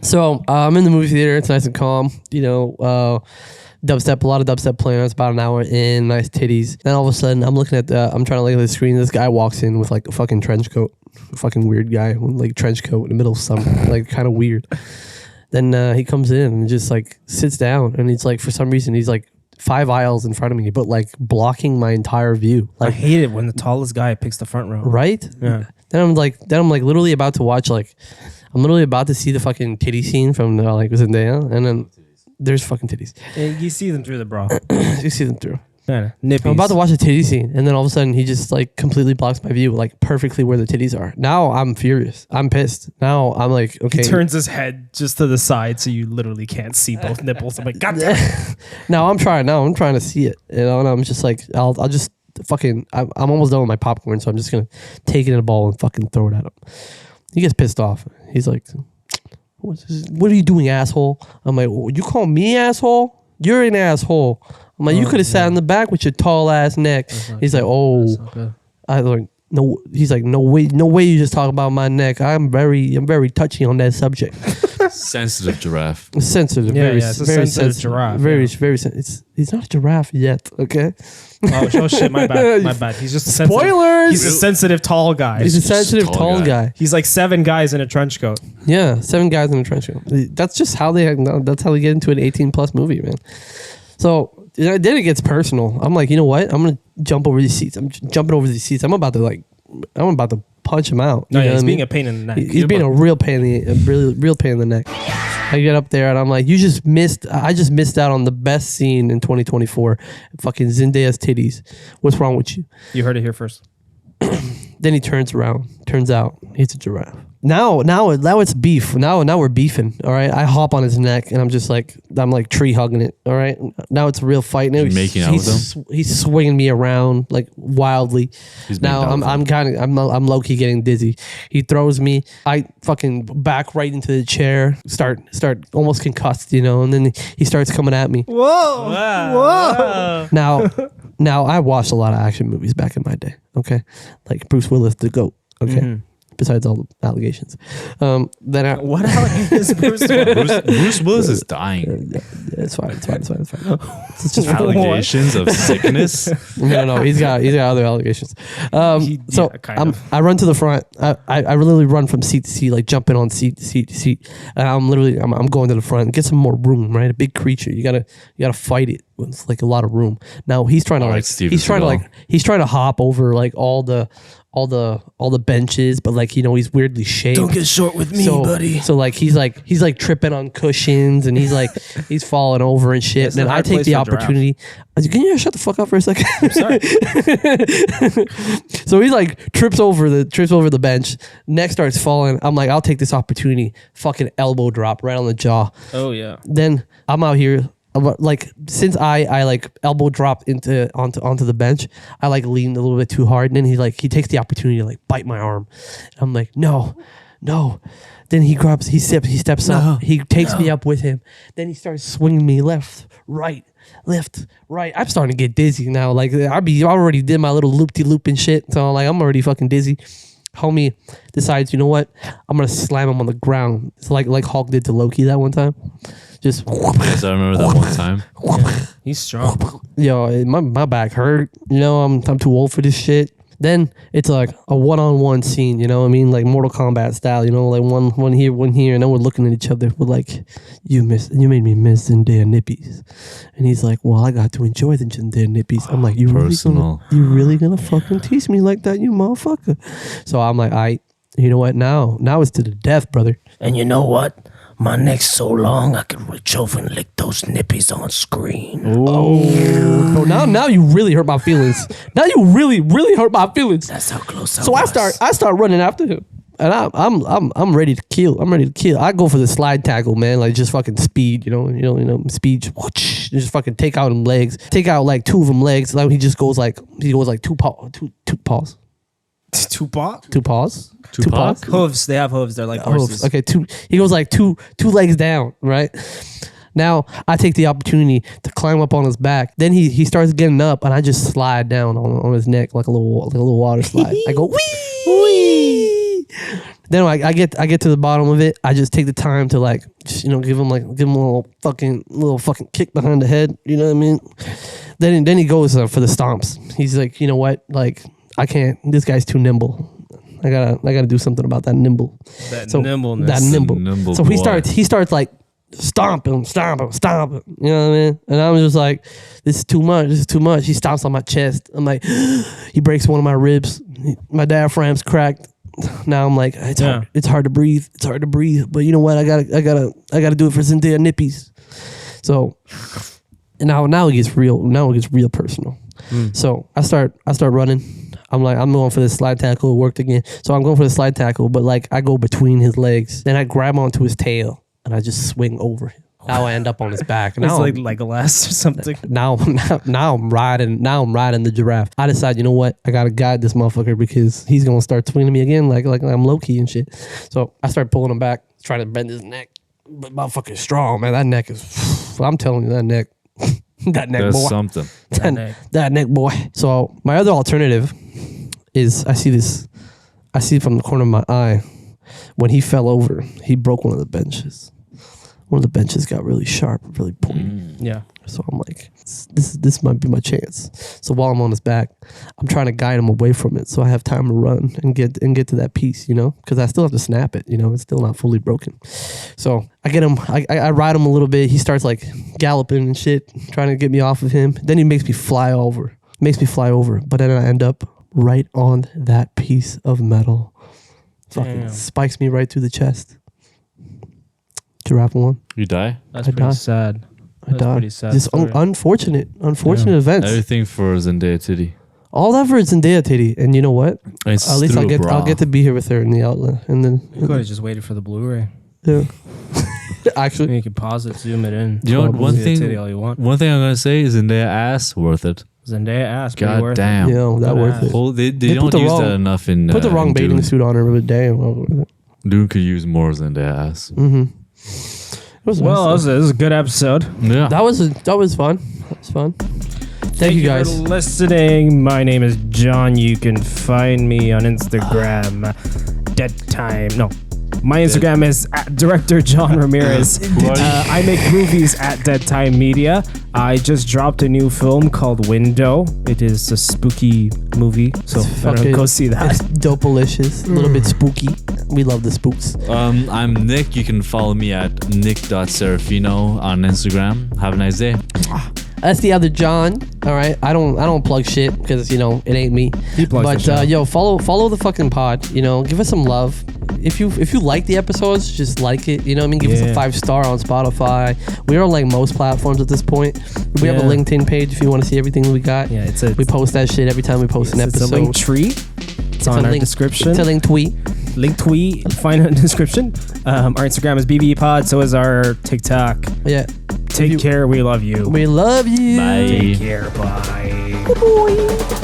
So I'm in the movie theater. It's nice and calm. You know, dubstep. A lot of dubstep playing. It's about an hour in. Nice titties. Then all of a sudden, I'm looking at I'm trying to look at the screen. This guy walks in with like a fucking trench coat. A fucking weird guy with like trench coat in the middle of summer. Like kind of weird. Then he comes in and just like sits down, and he's like, for some reason, he's like 5 aisles in front of me, but like blocking my entire view. I Like, hate it when the tallest guy picks the front row. right? Yeah. Then I'm like literally about to watch I'm literally about to see the fucking titty scene from like Zendaya, and then there's fucking titties. And you see them through the bra. You see them through. Yeah, nippies. I'm about to watch the titty scene, and then all of a sudden he just like completely blocks my view, like perfectly where the titties are. Now I'm furious. I'm pissed. Now I'm like, okay. He turns his head just to the side so you literally can't see both nipples. I'm like, God damn it. Now I'm trying to see it, you know, and I'm just like, I'll just fucking, I'm almost done with my popcorn, so I'm just gonna take it in a ball and fucking throw it at him. He gets pissed off. He's like, what are you doing, asshole? I'm like, well, you call me asshole? You're an asshole. I'm like, you could have sat in the back with your tall ass neck. He's like, oh, I like, no. He's like, no way you just talk about my neck. I'm very touchy on that subject. Sensitive giraffe. Sensitive, Yeah, very, yeah, it's a very sensitive sensitive, giraffe, very, yeah. very. He's not a giraffe yet. Okay. Oh shit, my bad. My bad. He's just a sensitive. Spoilers! He's a sensitive tall guy. He's a sensitive tall tall guy. He's like 7 guys in a trench coat. Yeah, 7 guys in a trench coat. That's just how they. That's how they get into an 18+ movie, man. So then it gets personal. I'm like, you know what? I'm gonna jump over these seats. I'm jumping over these seats. I'm about to punch him out. No, You know yeah, he's what I being mean? a pain in the neck. He's being a real pain in the real pain in the neck. I get up there and I'm like, I just missed out on the best scene in 2024. Fucking Zendaya's titties. What's wrong with you? You heard it here first. Then he turns around. Turns out he's a giraffe. Now it's beef. Now we're beefing. All right. I hop on his neck and I'm like tree hugging it. All right. Now it's a real fight. Now You're making out with him? He's swinging me around like wildly. He's Now making out with I'm low key getting dizzy. He throws me. I fucking back right into the chair. Start almost concussed, you know. And then he starts coming at me. Whoa. Whoa. Now I watched a lot of action movies back in my day. Okay, like Bruce Willis, the GOAT. Okay, besides all the allegations. Then I, What allegations? Bruce Willis? Bruce Willis is dying. it's fine. It's just Allegations of sickness. no. He's got other allegations. So kind of. I run to the front. I literally run from seat to seat, like jumping on seat to seat to seat. And I'm going to the front. Get some more room, right? A big creature. You gotta fight it with like a lot of room. Now he's trying to All right, like Steven he's trying to hop over like all the benches, but like, you know, he's weirdly shaped. Don't get short with me, buddy. So like he's tripping on cushions and he's like he's falling over and shit. It's And then a I hard take place the for a giraffe. opportunity. Can you shut the fuck up for a second? I'm sorry. So he like trips over the bench. Neck starts falling. I'm like, I'll take this opportunity. Fucking elbow drop right on the jaw. Oh yeah. Then I'm out here. Like since I like elbow dropped onto the bench, I like leaned a little bit too hard, and then he takes the opportunity to like bite my arm. And I'm like, no. Then he steps up. He takes me up with him. Then he starts swinging me left, right. I'm starting to get dizzy now. Like I already did my little loop-de-loop and shit, so like I'm already fucking dizzy. Homie decides, you know what? I'm gonna slam him on the ground. It's like Hulk did to Loki that one time. Just Yes, I remember that one time. Yeah, he's strong. yo, my back hurt. You know, I'm too old for this shit. Then it's like a one-on-one scene. You know what I mean? Like Mortal Kombat style. You know, like one here, and then we're looking at each other. We're like, you made me miss Zendaya nippies. And he's like, well, I got to enjoy the Zendaya nippies. I'm like, you really gonna fucking tease me like that, you motherfucker? So I'm like, you know what? Now it's to the death, brother. And you know what? My neck's so long, I could reach over and lick those nippies on screen. Oh, now you really hurt my feelings. Now you really hurt my feelings. That's how close I So was. I start running after him. And I'm ready to kill. I'm ready to kill. I go for the slide tackle, man. Like just fucking speed, speed. Just fucking take out them legs. Take out like 2 of them legs. Like he goes like 2 paws. 2 paws. 2 paws? 2 paws. 2 paws? Hooves. They have hooves. They're like horses. Hooves. Okay, 2. He goes like two legs down, right? Now I take the opportunity to climb up on his back. Then he starts getting up, and I just slide down on his neck like a little water slide. I go wee wee. Then I get to the bottom of it. I just take the time to like just, give him a little fucking kick behind the head. You know what I mean? Then he goes for the stomps. He's like, you know what? Like I can't. This guy's too nimble. I gotta do something about that nimble. Nimbleness. That nimble. Nimble So boy. he starts like stomping. You know what I mean? And I'm just like, this is too much. He stomps on my chest. I'm like, he breaks one of my ribs. My diaphragm's cracked. Now I'm like, it's hard to breathe. It's hard to breathe. But you know what? I gotta do it for Zendaya nippies. So now it gets real. Now it gets real personal. So I start running. I'm going for this slide tackle. It worked again. So I'm going for the slide tackle, but like I go between his legs. Then I grab onto his tail and I just swing over him. Now I end up on his back. It's like a last or something. Now I'm riding the giraffe. I decide, you know what? I gotta guide this motherfucker because he's gonna start swinging me again like I'm low key and shit. So I start pulling him back, trying to bend his neck. But motherfucker's strong, man. That neck is. I'm telling you, that neck. That neck, That's boy. something. That neck, boy. So my other alternative is I see from the corner of my eye when he fell over, he broke one of the benches. One of the benches got really sharp, really pointy. Yeah. So I'm like, this might be my chance. So while I'm on his back, I'm trying to guide him away from it, so I have time to run and get to that piece, because I still have to snap it. It's still not fully broken. So I get him, I ride him a little bit. He starts like galloping and shit, trying to get me off of him. Then he makes me fly over. But then I end up right on that piece of metal. Fucking spikes me right through the chest. Giraffe one. You die? That's I pretty die. sad. I died. Pretty sad. Just unfortunate events. Everything for Zendaya titty. All that for Zendaya titty, and you know what? It's At least I'll get to be here with her in the outlet, and then You could have just waited for the Blu-ray. yeah. Actually, You can pause it, zoom it in. You know what? One See the thing titty all you want. I'm gonna say is Zendaya ass worth it. Zendaya ass. pretty God worth damn. that worth it. Oh, they They don't put the use wrong- that enough in. Put the wrong in bathing Dune. suit on her, but damn, well worth it. Dune could use more Zendaya ass. Mm-hmm. It was Well, nice, this is a good episode. Yeah. that was fun. That was fun. Thank you guys. for listening. My name is John. You can find me on Instagram. Deadtime. No. My Instagram is at Director John Ramirez. I make movies at Deadtime Media. I just dropped a new film called Window. It is a spooky movie, so better go see that. It's dope-alicious, a little bit spooky. We love the spooks. I'm Nick. You can follow me at nick.serafino on Instagram. Have a nice day. That's the other John. All right, I don't plug shit because it ain't me. He plugs the show. follow the fucking pod. Give us some love. If you like the episodes, just like it. You know what I mean? Give us a 5-star on Spotify. We're on like most platforms at this point. We have a LinkedIn page if you want to see everything we got. Yeah, we post that shit every time we post an episode. It's a link tree. It's on our description. It's a link tweet. Link tweet. Find it in the description. Our Instagram is BBPod. So is our TikTok. Yeah. Take care. We love you. We love you. Bye. Take care. Bye. Boy.